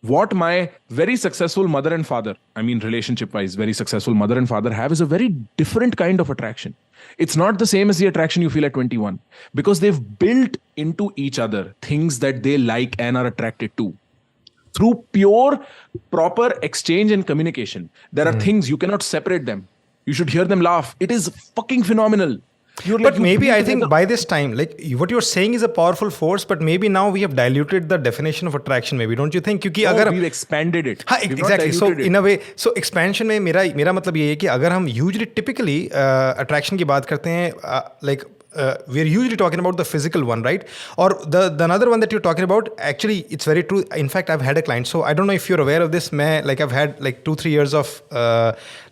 What my very successful mother and father, I mean relationship wise, very successful mother and father have is a very different kind of attraction. It's not the same as the attraction you feel at 21, because they've built into each other things that they like and are attracted to. Through pure, proper exchange and communication, there are things you cannot separate them. You should hear them laugh. It is fucking phenomenal. But maybe I think by this time, like what you're saying is a powerful force, but maybe now we have diluted the definition of attraction. Maybe don't you think? क्योंकि अगर we've expanded it. हाँ We've not exactly. So diluted it. in a way, so expansion में मेरा मतलब ये है कि अगर हम usually typically attraction की बात करते हैं, like we're usually talking about the physical one, right? Or the another one that you're talking about, actually it's very true. In fact, I've had a client, so I don't know if you're aware of this. I've had like 2-3 years of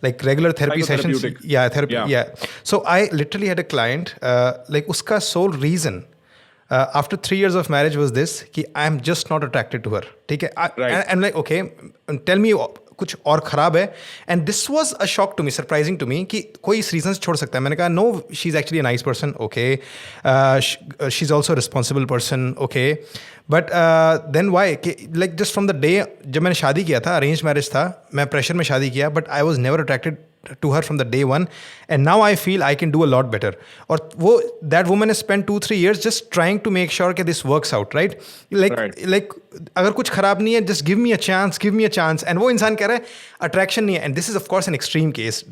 like regular therapy sessions. Yeah, therapy. Yeah. So I literally had a client, like uska sole reason after 3 years of marriage was this कि I'm just not attracted to her. ठीक है? Right. And like okay, tell me कुछ और ख़राब है. And this was a shock to me, surprising to me कि कोई इस रीज़न से छोड़ सकता है. मैंने कहा no, she is actually a nice person, okay, she is also responsible person, okay, but then why कि like just from the day जब मैंने शादी किया था, अरेंज मैरिज था, मैं प्रेशर में शादी किया, but I was never attracted to her from the day one, and now I feel I can do a lot better. Or that woman has spent 2-3 years just trying to make sure that this works out, right? Like अगर कुछ खराब नहीं है, just give me a chance. And वो इंसान कह रहा है attraction नहीं है, and this is of course an extreme case.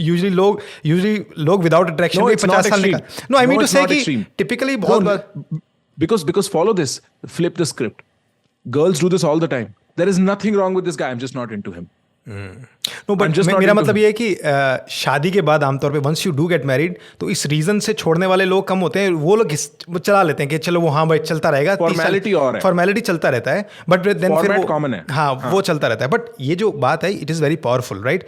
Usually लोग without attraction No, भी it's 50 not साल extreme. निकाल. No, I mean No, to it's say not कि extreme. typically बहुत बार because follow this, flip the script. Girls do this all the time. There is nothing wrong with this guy. I'm just not into him. No but मेरा मतलब ये है कि शादी के बाद आमतौर पे once you do get married तो इस रीजन से छोड़ने वाले लोग कम होते हैं. वो लोग वो चला लेते हैं कि चलो वो हाँ भाई चलता रहेगा, फॉर्मेलिटी चलता रहता है, बट देन फिर वो कॉमन है. हाँ वो चलता रहता है. बट ये जो बात है it is very powerful, right?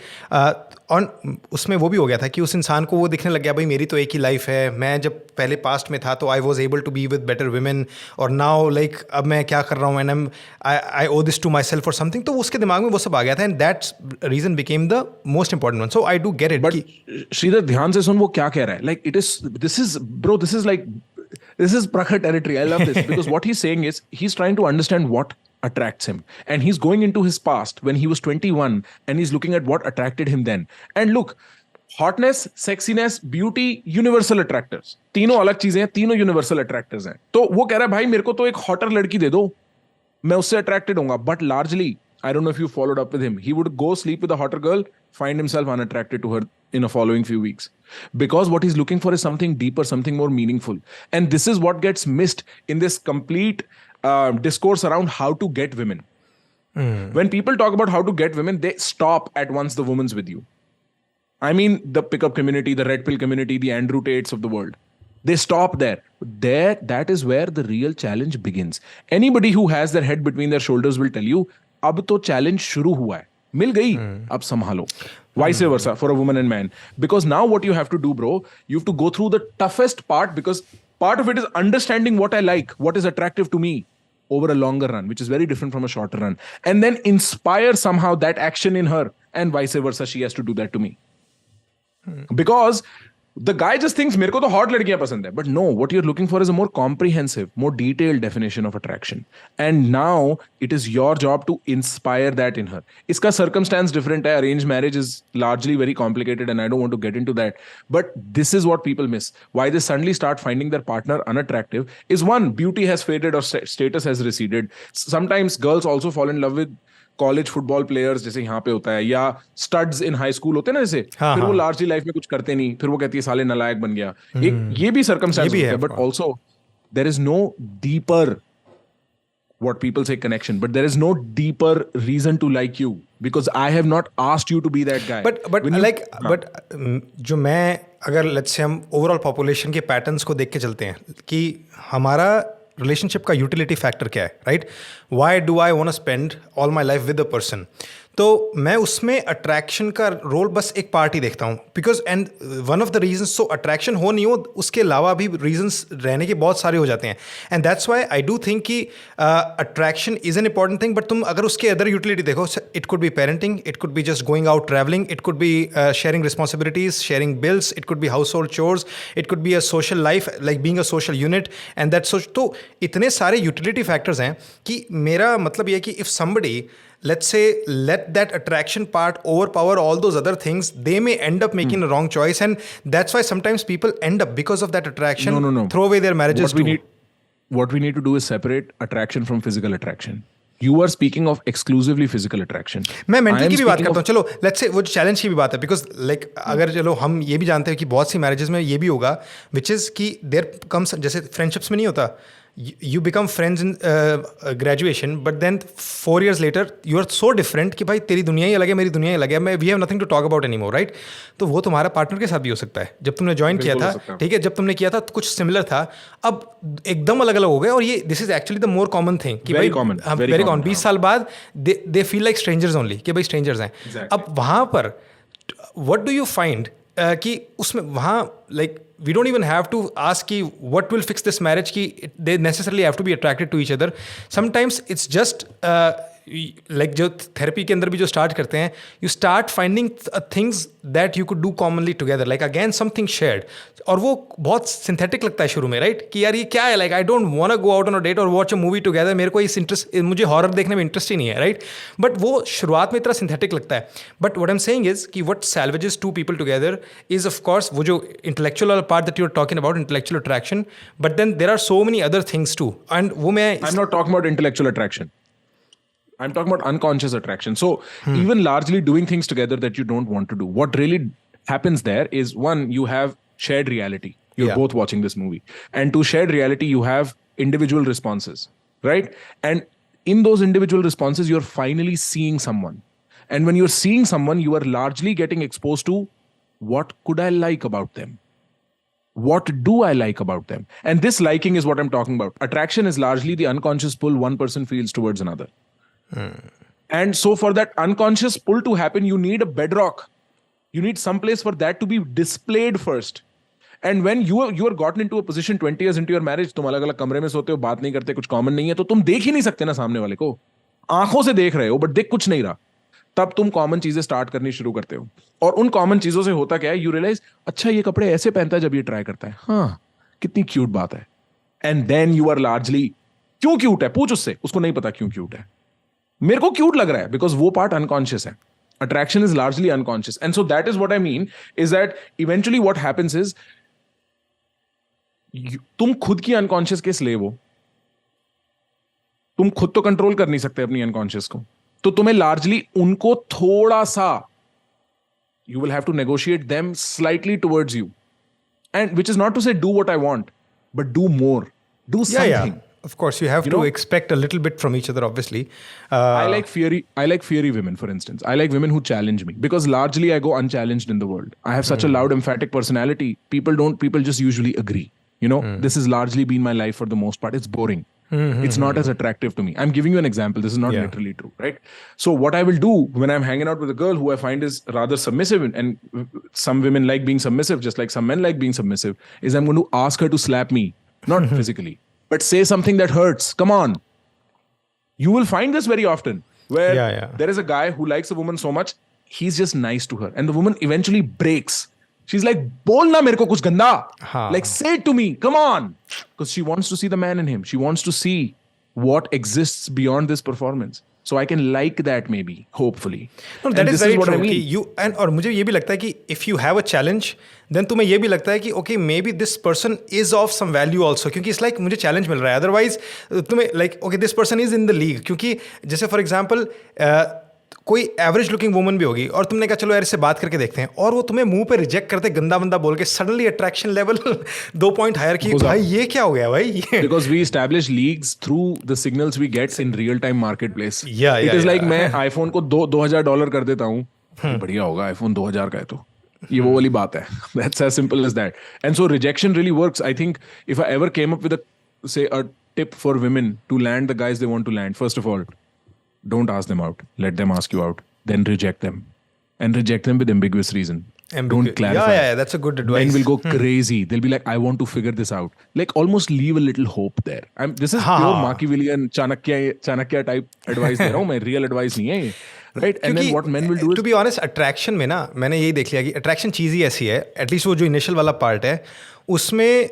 और उसमें वो भी हो गया था कि उस इंसान को वो दिखने लग गया भाई मेरी तो एक ही लाइफ है, मैं जब पहले पास्ट में था तो I was able to be with better women, और नाउ लाइक अब मैं क्या कर रहा हूँ, and I owe this to myself और समथिंग. तो उसके दिमाग में वो सब आ गया था, and that's reason became the most important one. So I do get it. But Sridhar ध्यान से सुन वो क्या कह रहा है. Like this is Prakhar territory. I love this because what he's saying is he's trying to understand what attracts him, and he's going into his past when he was 21 and he's looking at what attracted him then. And look, hotness, sexiness, beauty, universal attractors. तीनों अलग चीजें हैं, तीनों universal attractors हैं. तो वो कह रहा है भाई मेरे को तो एक हॉटर लड़की दे दो, मैं उससे अट्रैक्टेड होऊंगा. But largely I don't know if you followed up with him, he would go sleep with a hotter girl, find himself unattracted to her in a following few weeks, because what he's looking for is something deeper, something more meaningful. And this is what gets missed in this complete discourse around how to get women. When people talk about how to get women, they stop at once the woman's with you. I mean, the pickup community, the red pill community, the Andrew Tates of the world. They stop there. That is where the real challenge begins. Anybody who has their head between their shoulders will tell you, अब तो challenge शुरू हुआ है. मिल गई, अब संभालो. Vice versa for a woman and man. Because now what you have to do, bro, you have to go through the toughest part, because part of it is understanding what I like, what is attractive to me over a longer run, which is very different from a shorter run. And then inspire somehow that action in her, and vice versa, she has to do that to me. Because the guy just thinks मेरे को तो hot लड़कियां पसंद है. But no, what you're looking for is a more comprehensive, more detailed definition of attraction. And now it is your job to inspire that in her. इसका circumstance different है. Arranged marriage is largely very complicated and I don't want to get into that. But this is what people miss. Why they suddenly start finding their partner unattractive is, one, beauty has faded or status has receded. Sometimes girls also fall in love with college football players, जैसे यहाँ पे होता है, या studs इन high school होते हैं ना जैसे. फिर वो लार्जली लाइफ में कुछ करते नहीं, फिर वो कहती है साले नालायक बन गया. एक ये भी सर्कमस्टेंस है. But also there is no deeper, what people say, connection, but there is no deeper reason to like you, because I have not asked you to be that guy. But जो मैं, अगर let's say हम overall population के patterns को देख के चलते हैं कि हमारा रिलेशनशिप का यूटिलिटी फैक्टर क्या है, right? Why do I want to spend all my life with a person? तो मैं उसमें अट्रैक्शन का रोल बस एक पार्ट ही देखता हूँ, because and one of the reasons, so attraction हो नहीं हो उसके अलावा भी रीजंस रहने के बहुत सारे हो जाते हैं. And that's why I do think कि attraction is an important thing. But तुम अगर उसके अदर यूटिलिटी देखो, it could be parenting, it could be just going out travelling, it could be sharing responsibilities, sharing bills, it could be household chores, it could be a social life, like being a social unit, and that so. तो इतने सारे utility factors हैं कि मेरा मतलब ये है कि if somebody, let's say, let that attraction part overpower all those other things, they may end up making a wrong choice, and that's why sometimes people end up, because of that attraction, no. throw away their marriages what we need to do is separate attraction from physical attraction. You are speaking of exclusively physical attraction. मैं I mental am की भी बात speaking करता of- हूँ. चलो let's say वो challenge की भी बात है, बिकॉज लाइक अगर चलो हम ये भी जानते हैं कि बहुत सी मैरिजेस में ये भी होगा विच इज़ कि देयर कम्स, जैसे फ्रेंडशिप्स में नहीं होता, you become friends in graduation, but then 4 years later you are so different कि भाई तेरी दुनिया ही अलग है, मेरी दुनिया ही अलग है, मैं we have nothing to talk about any more, right? तो वो तुम्हारा पार्टनर के साथ भी हो सकता है. जब तुमने ज्वाइन किया बिल्कुल था, हो सकता है. ठीक है, जब तुमने किया था तो कुछ सिमिलर था, अब एकदम अलग अलग हो गए, और ये this is actually the more common thing कि Very भाई common, हम very वेरी common, कॉमन 20 साल बाद they feel like strangers only, कि भाई स्ट्रेंजर्स हैं. Exactly. अब वहाँ पर व्हाट डू यू फाइंड कि उसमें वहाँ like we don't even have to ask ki what will fix this marriage ki they necessarily have to be attracted to each other. Sometimes it's just like जो therapy के अंदर भी जो start करते हैं, you start finding things that you could do commonly together, like again something shared, और वो बहुत सिंथेटिक लगता है शुरू में, राइट? कि यार ये क्या है, like I don't want to go out on a date और वॉच अ मूवी टुगेदर, मेरे को इस इंटरेस्ट, मुझे हॉरर देखने में इंटरेस्ट ही नहीं है, राइट? बट वो शुरुआत में इतना सिंथेटिक लगता है. But what I am saying is कि what salvages two people together is of course वो जो इंटेलेक्चुअल वाला part that you are talking about, intellectual attraction, but then there are so many other things too, and वो मैं I'm not talking about intellectual attraction. I'm talking about unconscious attraction. So even largely doing things together that you don't want to do. What really happens there is, one, you have shared reality. You're Yeah. both watching this movie. And to shared reality, you have individual responses, right? And in those individual responses, you're finally seeing someone. And when you're seeing someone, you are largely getting exposed to what could I like about them? What do I like about them? And this liking is what I'm talking about. Attraction is largely the unconscious pull one person feels towards another. And so for that unconscious pull to happen, you need a bedrock. You need some place for that to be displayed first. And when you are gotten into a position 20 years into your marriage, तुम अलग अलग कमरे में सोते हो, बात नहीं करते, कुछ कॉमन नहीं है, तो तुम देख ही नहीं सकते ना सामने वाले को. आंखों से देख रहे हो बट देख कुछ नहीं रहा. तब तुम कॉमन चीजें स्टार्ट करनी शुरू करते हो. और उन कॉमन चीजों से होता क्या है, यू रियलाइज अच्छा ये कपड़े ऐसे पहनता है जब ये ट्राई करता है, हाँ कितनी क्यूट बात है. And then you are largely, क्यों क्यूट है पूछ उससे, उसको नहीं पता क्यों क्यूट है. मेरे को क्यूट लग रहा है बिकॉज वो पार्ट अनकॉन्शियस है. Attraction is largely unconscious. And so that is what I mean, is that eventually what happens is तुम खुद की अनकॉन्शियस के स्लेव हो. तुम खुद तो कंट्रोल कर नहीं सकते अपनी अनकॉन्शियस को, तो तुम्हें लार्जली उनको थोड़ा सा, you will have to negotiate them slightly towards you, and which is not to say do what I want, but do more, do something. Yeah. Of course, you have You to know? expect a little bit from each other, obviously. I like fiery women, for instance. I like women who challenge me because largely I go unchallenged in the world. I have such a loud, emphatic personality. People just usually agree. You know, this has largely been my life for the most part. It's boring. It's not as attractive to me. I'm giving you an example. This is not literally true, right? So what I will do when I'm hanging out with a girl who I find is rather submissive, and some women like being submissive, just like some men like being submissive, is I'm going to ask her to slap me, not physically, but say something that hurts. Come on. You will find this very often where there is a guy who likes a woman so much, he's just nice to her. And the woman eventually breaks. She's like, bol na mere ko kuch ganda. Like, say it to me. Come on. Because she wants to see the man in him. She wants to see what exists beyond this performance. So I can like that maybe, hopefully. No, that is very true. I mean. और मुझे ये भी लगता है कि if you have a challenge, then तुम्हें ये भी लगता है कि okay, maybe this person is of some value also, क्योंकि it's like मुझे challenge मिल रहा है. Otherwise तुम्हें like okay, this person is in the league, क्योंकि जैसे for example कोई एवरेज लुकिंग वुमन भी होगी और तुमने कहा चलो यार इससे बात करके देखते हैं, और वो तुम्हें मुंह पे रिजेक्ट करते गंदा बंदा बोल के, suddenly attraction level 2 point higher की. भाई ये क्या हो गया भाई? Because we establish leagues through the signals we get in real time marketplace. It is like मैं iPhone को $2,000 कर देता हूँ, बढ़िया होगा, iPhone 2000 का है तो ये वो वाली बात है. That's as simple as that. And so rejection really works. I think if I ever came up with a tip for women to land the guys they want to land, first of all, don't ask them out. Let them ask you out. Then reject them. And reject them with ambiguous reason. Don't clarify. Yeah, that's a good advice. Men will go crazy. They'll be like, I want to figure this out. Like almost leave a little hope there. This is pure Machiavellian, Chanakya type advice दे रहा हूँ मैं. Real advice नहीं है ये. Right? And then what men will do is... To be honest, attraction में ना मैंने यही देख लिया कि attraction चीज़ ही ऐसी है, एटलीस्ट वो जो इनिशियल वाला पार्ट है उसमें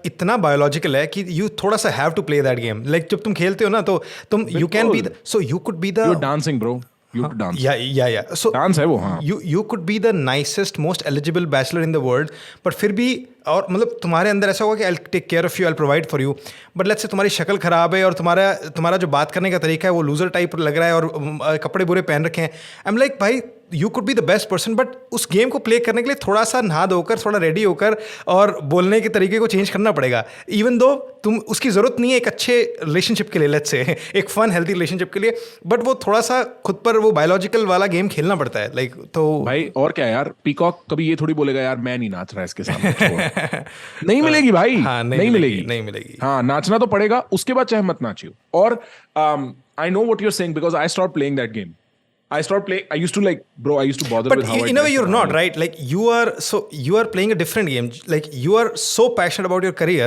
इतना बायोलॉजिकल है कि यू थोड़ा सा have to play that game. Like जब तुम खेलते हो ना तो तुम you can be, so you could be the dancing bro. You have to dance. Yeah. So dance है वो, हाँ. You could be the nicest, most eligible bachelor in the world, but फिर भी और मतलब तुम्हारे अंदर ऐसा होगा कि I take care of you, I provide for you, but let's say तुम्हारी शक्ल ख़राब है और तुम्हारा जो बात करने का तरीका है वो लूज़र टाइप लग रहा है और कपड़े बुरे पहन रखे हैं, आई एम लाइक भाई you could be the best person, but उस गेम को प्ले करने के लिए थोड़ा सा नहा धोकर, थोड़ा रेडी होकर और बोलने के तरीके को चेंज करना पड़ेगा, इवन दो तुम उसकी ज़रूरत नहीं है एक अच्छे रिलेशनशिप के लिए, लेट्स से एक फन हेल्थी रिलेशनशिप के लिए, बट वो थोड़ा सा खुद पर वो बायोलॉजिकल वाला गेम खेलना पड़ता है, लाइक तो भाई और क्या यार, पीकॉक कभी ये थोड़ी बोलेगा यार मैं नहीं नाच रहा इसके सामने, छोड़। नहीं मिलेगी भाई, हाँ, नहीं मिलेगी, नहीं मिलेगी। हाँ, नाचना तो पड़ेगा, उसके बाद चाहे मत नाचियो। और I know what you are saying because I stop playing that game. I stopped playing. I used to like, bro, I used to bother but with how I in a way dressed you're and not all. right, like you are playing a different game, like you are so passionate about your career,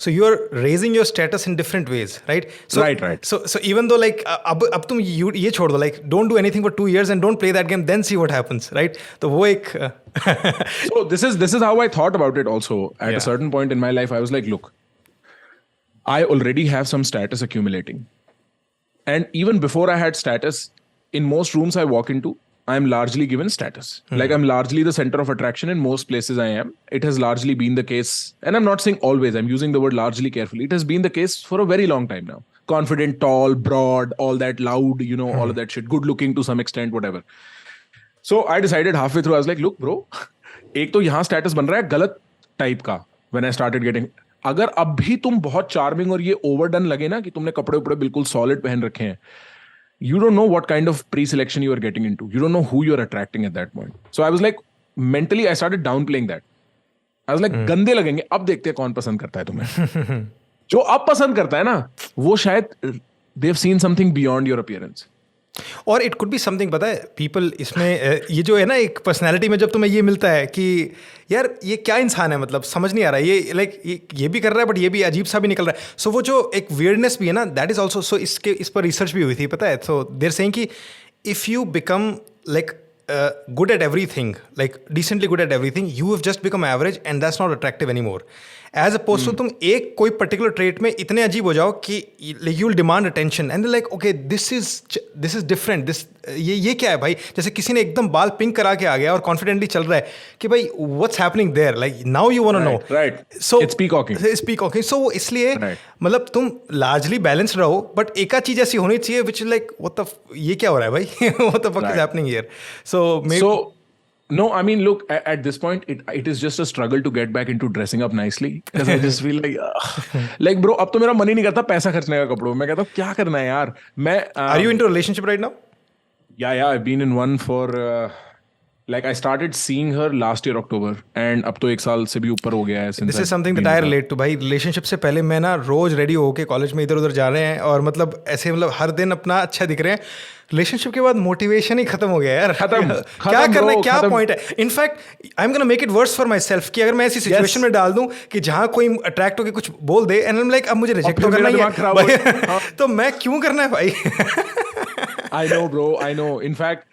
so you are raising your status in different ways, right? So Right. so even though like अब तुम ये छोड़ दो, like don't do anything for 2 years and don't play that game, then see what happens, right? तो वो एक So this is how I thought about it also. At Yeah. a certain point in my life, I was like, look, I already have some status accumulating. And even before I had status, in most rooms I walk into, I'm largely given status. Like I'm largely the center of attraction in most places I am. It has largely been the case. And I'm not saying always, I'm using the word largely carefully. It has been the case for a very long time now. Confident, tall, broad, all that loud, you know, all of that shit. Good looking to some extent, whatever. So I decided halfway through, I was like, look, bro, एक तो यहाँ status बन रहा है गलत type का. When I started getting, अगर अब भी तुम बहुत charming और ये overdone लगे ना कि तुमने कपड़े उपड़े बिल्कुल solid पहन रखे हैं, you don't know what kind of pre-selection you are getting into. You don't know who you are attracting at that point. So I was like, mentally, I started downplaying that. I was like, गंदे लगेंगे, अब देखते हैं कौन पसंद करता है तुम्हें. जो अब पसंद करता है ना, वो शायद they've seen something beyond your appearance. और इट कुड बी समथिंग, पता है पीपल इसमें ये जो है ना एक पर्सनैलिटी में जब तुम्हें ये मिलता है कि यार ये क्या इंसान है, मतलब समझ नहीं आ रहा है, ये लाइक ये भी कर रहा है बट ये भी अजीब सा भी निकल रहा है. सो वो जो एक वियर्डनेस भी है ना, दैट इज ऑल्सो, सो इस पर रिसर्च भी हुई थी, पता है. सो देर सेइंग कि if you become like good at everything, like decently good at everything, you have just become average and that's not attractive anymore. As opposed to तुम एक कोई particular trait में इतने अजीब हो जाओ कि like you will demand attention and they're like okay this is different, this ये क्या है भाई. जैसे किसी ने एकदम बाल पिंक करा के आ गया और कॉन्फिडेंटली चल रहा है कि भाई what's happening there, like now you want to know. Right. So It's peacocking. It's peacocking. So वो इसलिए मतलब तुम largely balanced रहो, but एक चीज ऐसी होनी चाहिए which is like what the ये क्या हो रहा है भाई, what the fuck is happening here. So maybe. So no, I mean, look, at this point, it is just a struggle to get back into dressing up nicely because I just feel like bro, अब तो मेरा मन ही नहीं करता पैसा खर्चने का कपड़ों में. मैं कहता हूँ क्या करना है यार. मैं Are you into a relationship right now? Yeah, I've been in one for like I started seeing her last year October and अब तो एक साल से भी ऊपर हो गया है. This is something that I relate to भाई. रिलेशनशिप से पहले मैं ना रोज रेडी होके कॉलेज में इधर उधर जा रहे हैं और मतलब ऐसे मतलब हर दिन अपना अच्छा दिख रहे हैं. रिलेशनशिप के बाद मोटिवेशन ही खत्म हो गया यार. क्या करना है, क्या पॉइंट है. In fact I am gonna make it worse for my self कि अगर मैं ऐसी सिचुएशन में डाल दूं कि जहां कोई अट्रैक्ट होकर कुछ बोल दे एंड आई एम लाइक अब मुझे रिजेक्ट तो करना ही है तो मैं क्यों करना है भाई. I know bro, I know. In fact,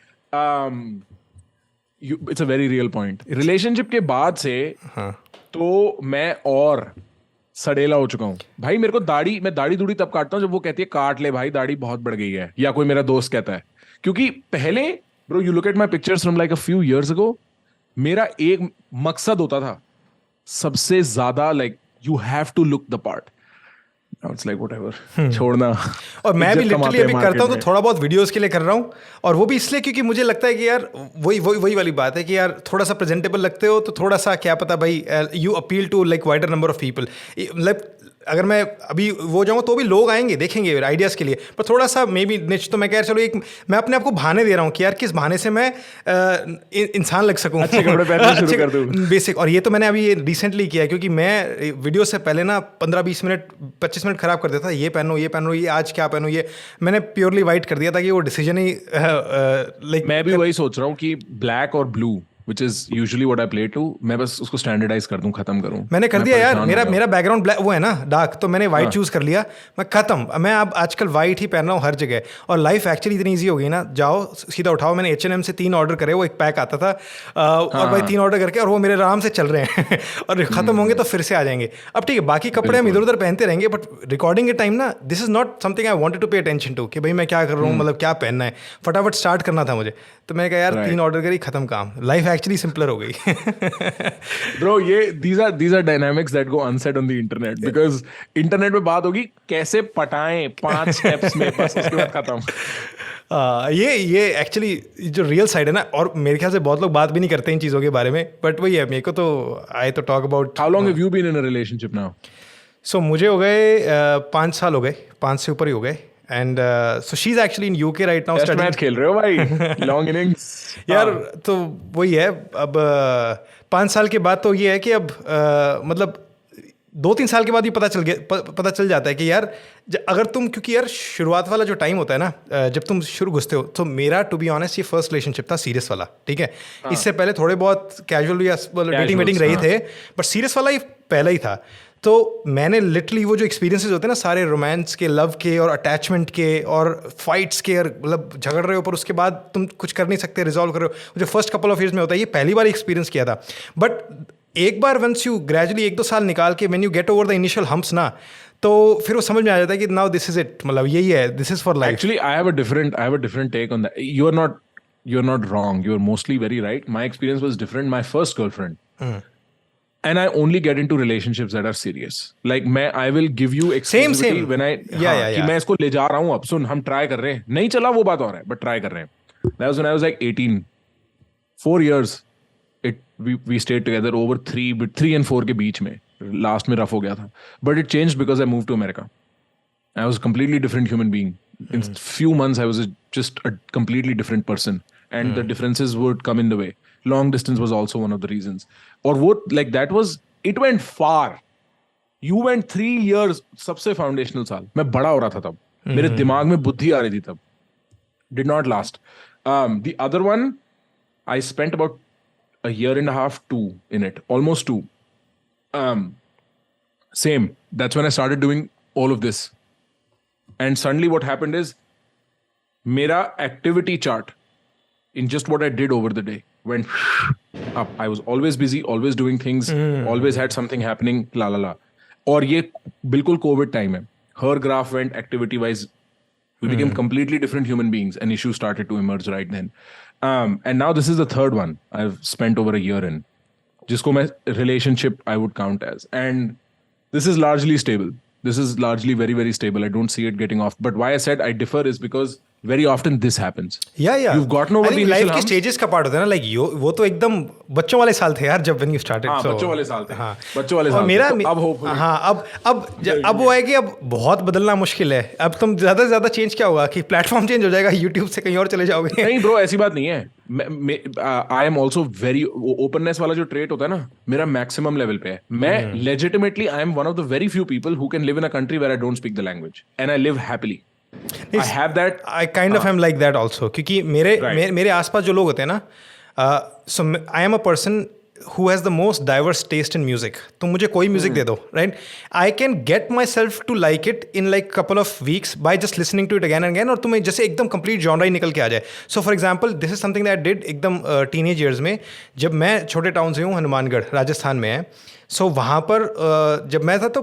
it's a very real point. Relationship के बाद से तो मैं और सड़ेला हो चुका हूँ भाई. मेरे को मैं दाढ़ी दूढ़ी तब काटता हूँ जब वो कहती है काट ले भाई दाढ़ी बहुत बढ़ गई है, या कोई मेरा दोस्त कहता है. क्योंकि पहले bro you look at my pictures from like a few years ago, मेरा एक मकसद होता था सबसे ज्यादा like you have to look the part. Now it's like whatever, छोड़ना. और मैं भी लिटरली अभी करता हूँ तो थोड़ा बहुत वीडियोस के लिए कर रहा हूँ, और वो भी इसलिए क्योंकि मुझे लगता है कि यार वही वाली बात है कि यार थोड़ा सा प्रेजेंटेबल लगते हो तो थोड़ा सा क्या पता भाई you appeal to like wider number of people. मतलब अगर मैं अभी वो जाऊँ तो भी लोग आएंगे देखेंगे आइडियाज़ के लिए, पर थोड़ा सा मे बी निच तो मैं कह रहा चलो एक मैं अपने आप को बहाने दे रहा हूँ कि यार किस बहाने से मैं इंसान लग सकूँ, अच्छे कपड़े पहनना शुरू कर दूँ बेसिक. और ये तो मैंने अभी रिसेंटली किया है क्योंकि मैं वीडियो से पहले ना 15-20 मिनट 25 मिनट खराब कर देता था. ये पहनो ये आज क्या पहनो, ये मैंने प्योरली वाइट कर दिया था कि वो डिसीजन ही लाइक. मैं भी वही सोच रहा हूँ कि ब्लैक और blue which is usually what I play to, मैं बस उसको स्टैंडर्डाइज कर दूं, खत्म करूं. मैंने कर दिया यार. मेरा बैकग्राउंड ब्लैक वो है ना डार्क, तो मैंने वाइट चूज कर लिया. मैं खत्म. मैं अब आजकल वाइट ही पहन रहा हूँ हर जगह. और लाइफ एक्चुअली इतनी ईजी हो गई ना, जाओ सीधा उठाओ. मैंने H&M से 3 ऑर्डर करे, वो एक पैक आता था और भाई 3 ऑर्डर करके और वो मेरे आराम से चल रहे हैं और खत्म होंगे तो फिर से आ जाएंगे. अब ठीक है बाकी कपड़े हम इधर उधर पहनते रहेंगे, बट रिकॉर्डिंग के टाइम ना this is not something I wanted to pay attention to कि भाई मैं क्या कर रहा हूँ, मतलब क्या पहनना है, फटाफट स्टार्ट करना था मुझे. तो मैंने कहा यार 3 ऑर्डर करी, खत्म काम. लाइफ एक्चुअली सिंपलर हो गई. Bro, these are dynamics that go unsaid on the internet because internet में बात होगी कैसे पटाएं 5 steps में, बस उसके बाद खत्म. ये एक्चुअली जो रियल साइड है ना, और मेरे ख्याल से बहुत लोग बात भी नहीं करते इन चीज़ों के बारे में, बट वही है, मेरे को तो आई तो talk about. How long have you been in a relationship now? सो मुझे हो गए 5 साल हो गए, 5 से ऊपर ही हो गए. And so she is actually in UK right now Test studying. match खेल रहे हो भाई, long innings. यार तो वही है, अब 5 साल के बाद तो ये है कि अब मतलब 2-3 साल के बाद ही पता चल जाता है कि यार अगर तुम, क्योंकि यार शुरुआत वाला जो टाइम होता है ना, जब तुम शुरू घुसते हो, तो मेरा टू बी ऑनेस्ट ये फर्स्ट रिलेशनशिप था सीरियस वाला, ठीक है. इससे पहले थोड़े बहुत कैजुअल या डेटिंग वेटिंग रही थे, बट सीरियस वाला ही पहला ही था. तो मैंने लिटरली वो जो एक्सपीरियंसेस होते हैं ना सारे रोमांस के, लव के और अटैचमेंट के और फाइट्स के, और मतलब झगड़ रहे हो पर उसके बाद तुम कुछ कर नहीं सकते, रिजॉल्व कर रहे हो, जो फर्स्ट कपल ऑफ ईयर्स में होता है, ये पहली बार एक्सपीरियंस किया था. बट एक बार वंस यू ग्रेजुअली 1-2 साल निकाल के when you get over the initial humps ना, तो फिर वो समझ में आ जाता है कि नाउ दिस इज इट, मतलब यही है, this is for life. Actually, I have a different take on that. You're not wrong. You're mostly very right. My experience was different. My first girlfriend. And I only get into relationships that are serious. Like I will give you exclusivity Same. when I कि मैं इसको ले जा रहा हूँ, अब सुन हम try कर रहे हैं, नहीं चला वो बात और है, बट ट्राई कर रहे हैं. That was when I was like 18. 4 years we stayed together over 3 and 4 के बीच में, लास्ट में रफ हो गया था. But it changed because I moved to America. I was a completely different human being. In few months I was just a completely different person, and the differences would come in the way. Long distance was also one of the reasons. Or what, like that was, it went far. You went 3 years, सबसे foundational साल. मैं बड़ा हो रहा था तब. मेरे दिमाग में बुद्धि आ रही थी तब. Did not last. The other one, I spent about a year and a half, 2 in it, almost 2. Same. That's when I started doing all of this. And suddenly what happened is, mera activity chart in just what I did over the day went up. I was always busy, always doing things, always had something happening, la la la. और ये बिल्कुल Covid time है. Her graph went activity wise. We became completely different human beings, and issues started to emerge right then. And now this is the third one I've spent over a year in, जिसको मैं relationship I would count as. And this is largely stable. This is largely very, very stable. I don't see it getting off. But why I said I differ is because very often this happens. Yeah. You've gotten over the life initial के humps. Stages का part होता है ना, like वो तो एकदम बच्चों वाले साल थे यार जब when you started. हाँ, So, बच्चों वाले साल थे. हाँ. बच्चों वाले और साल थे. मेरा तो अब hopefully. हाँ, अब वो है कि अब बहुत बदलना मुश्किल है. अब तुम ज़्यादा से ज़्यादा चेंज क्या होगा कि प्लेटफॉर्म चेंज हो जाएगा, यूट्यूब से कहीं और चले जाओगे. नहीं ब्रो, ऐसी बात नहीं है. I am also very, openness वाला जो ट्रेट होता है ना, मेरा मैक्सिमम लेवल पे है. मैं legitimately I am one of the very few people who can live in a country where I don't speak the language, and I live happily. I have that. I kind of am like that also, क्योंकि मेरे आसपास जो लोग होते हैं ना, so I am a person who has the most diverse taste in music. तुम मुझे कोई म्यूजिक दे दो, right? I can get myself to like it in like couple of weeks by just listening to it again and again. और तुम्हें जैसे एकदम complete genre ही निकल के आ जाए. So for example, this is something that I did एकदम teenage years में, जब मैं छोटे टाउन से हूँ, हनुमानगढ़ राजस्थान में है. सो वहाँ पर जब मैं था तो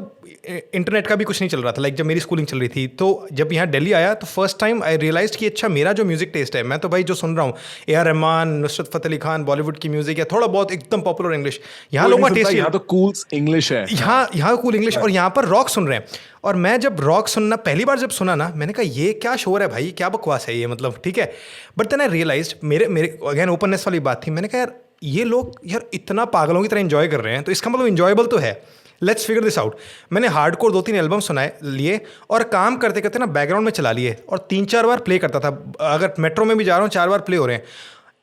इंटरनेट का भी कुछ नहीं चल रहा था, लाइक जब मेरी स्कूलिंग चल रही थी. तो जब यहाँ दिल्ली आया तो फर्स्ट टाइम आई रियलाइज कि अच्छा मेरा जो म्यूज़िक टेस्ट है, मैं तो भाई जो सुन रहा हूँ A.R. रहमान, नुसरत फ़तेह अली खान, बॉलीवुड की म्यूज़िक या थोड़ा बहुत एकदम पॉपुलर इंग्लिश, यहाँ लोगों का टेस्ट, यहाँ तो कूल इंग्लिश है, यहाँ कूल इंग्लिश, और यहाँ पर रॉक सुन रहे हैं. और मैं जब रॉक सुनना पहली बार जब सुना ना, मैंने कहा ये क्या शोर है भाई, क्या बकवास है ये, मतलब ठीक है. बट देन आई रियलाइज, मेरे अगेन ओपननेस वाली बात थी. मैंने कहा यार ये लोग यार इतना पागलों की तरह एंजॉय कर रहे हैं, तो इसका मतलब एंजॉयबल तो है. Let's figure this out. मैंने हार्डकोर 2-3 एल्बम सुनाए लिए और काम करते करते ना बैकग्राउंड में चला लिए और 3-4 बार प्ले करता था. अगर मेट्रो में भी जा रहा हूँ 4 बार प्ले हो रहे हैं.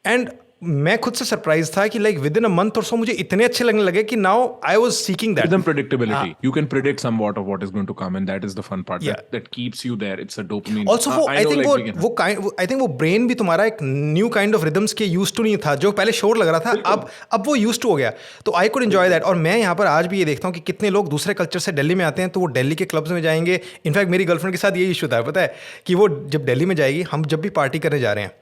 एंड मैं खुद से सरप्राइज था कि like with in a month और सो मुझे इतने अच्छे लगने लगे कि now I was seeking that. Rhythm predictability. You can predict somewhat of what is going to come, and that is the fun part. Yeah. That keeps you there. It's a dopamine. Also वो I think वो brain भी तुम्हारा एक new kind of rhythms के use to नहीं था, जो पहले शोर लग रहा था, अब वो यूज टू हो गया. तो आई कुड एंजॉय दैट. और मैं यहाँ पर आज भी ये देखता हूँ कि कितने लोग दूसरे कल्चर से दिल्ली में आते हैं, तो वो दिल्ली के क्लब्स में जाएंगे. इनफैक्ट मेरी गर्लफ्रेंड के साथ ये इशू था, पता है, कि वो जब दिल्ली में जाएगी, हम जब भी पार्टी करने जा रहे हैं,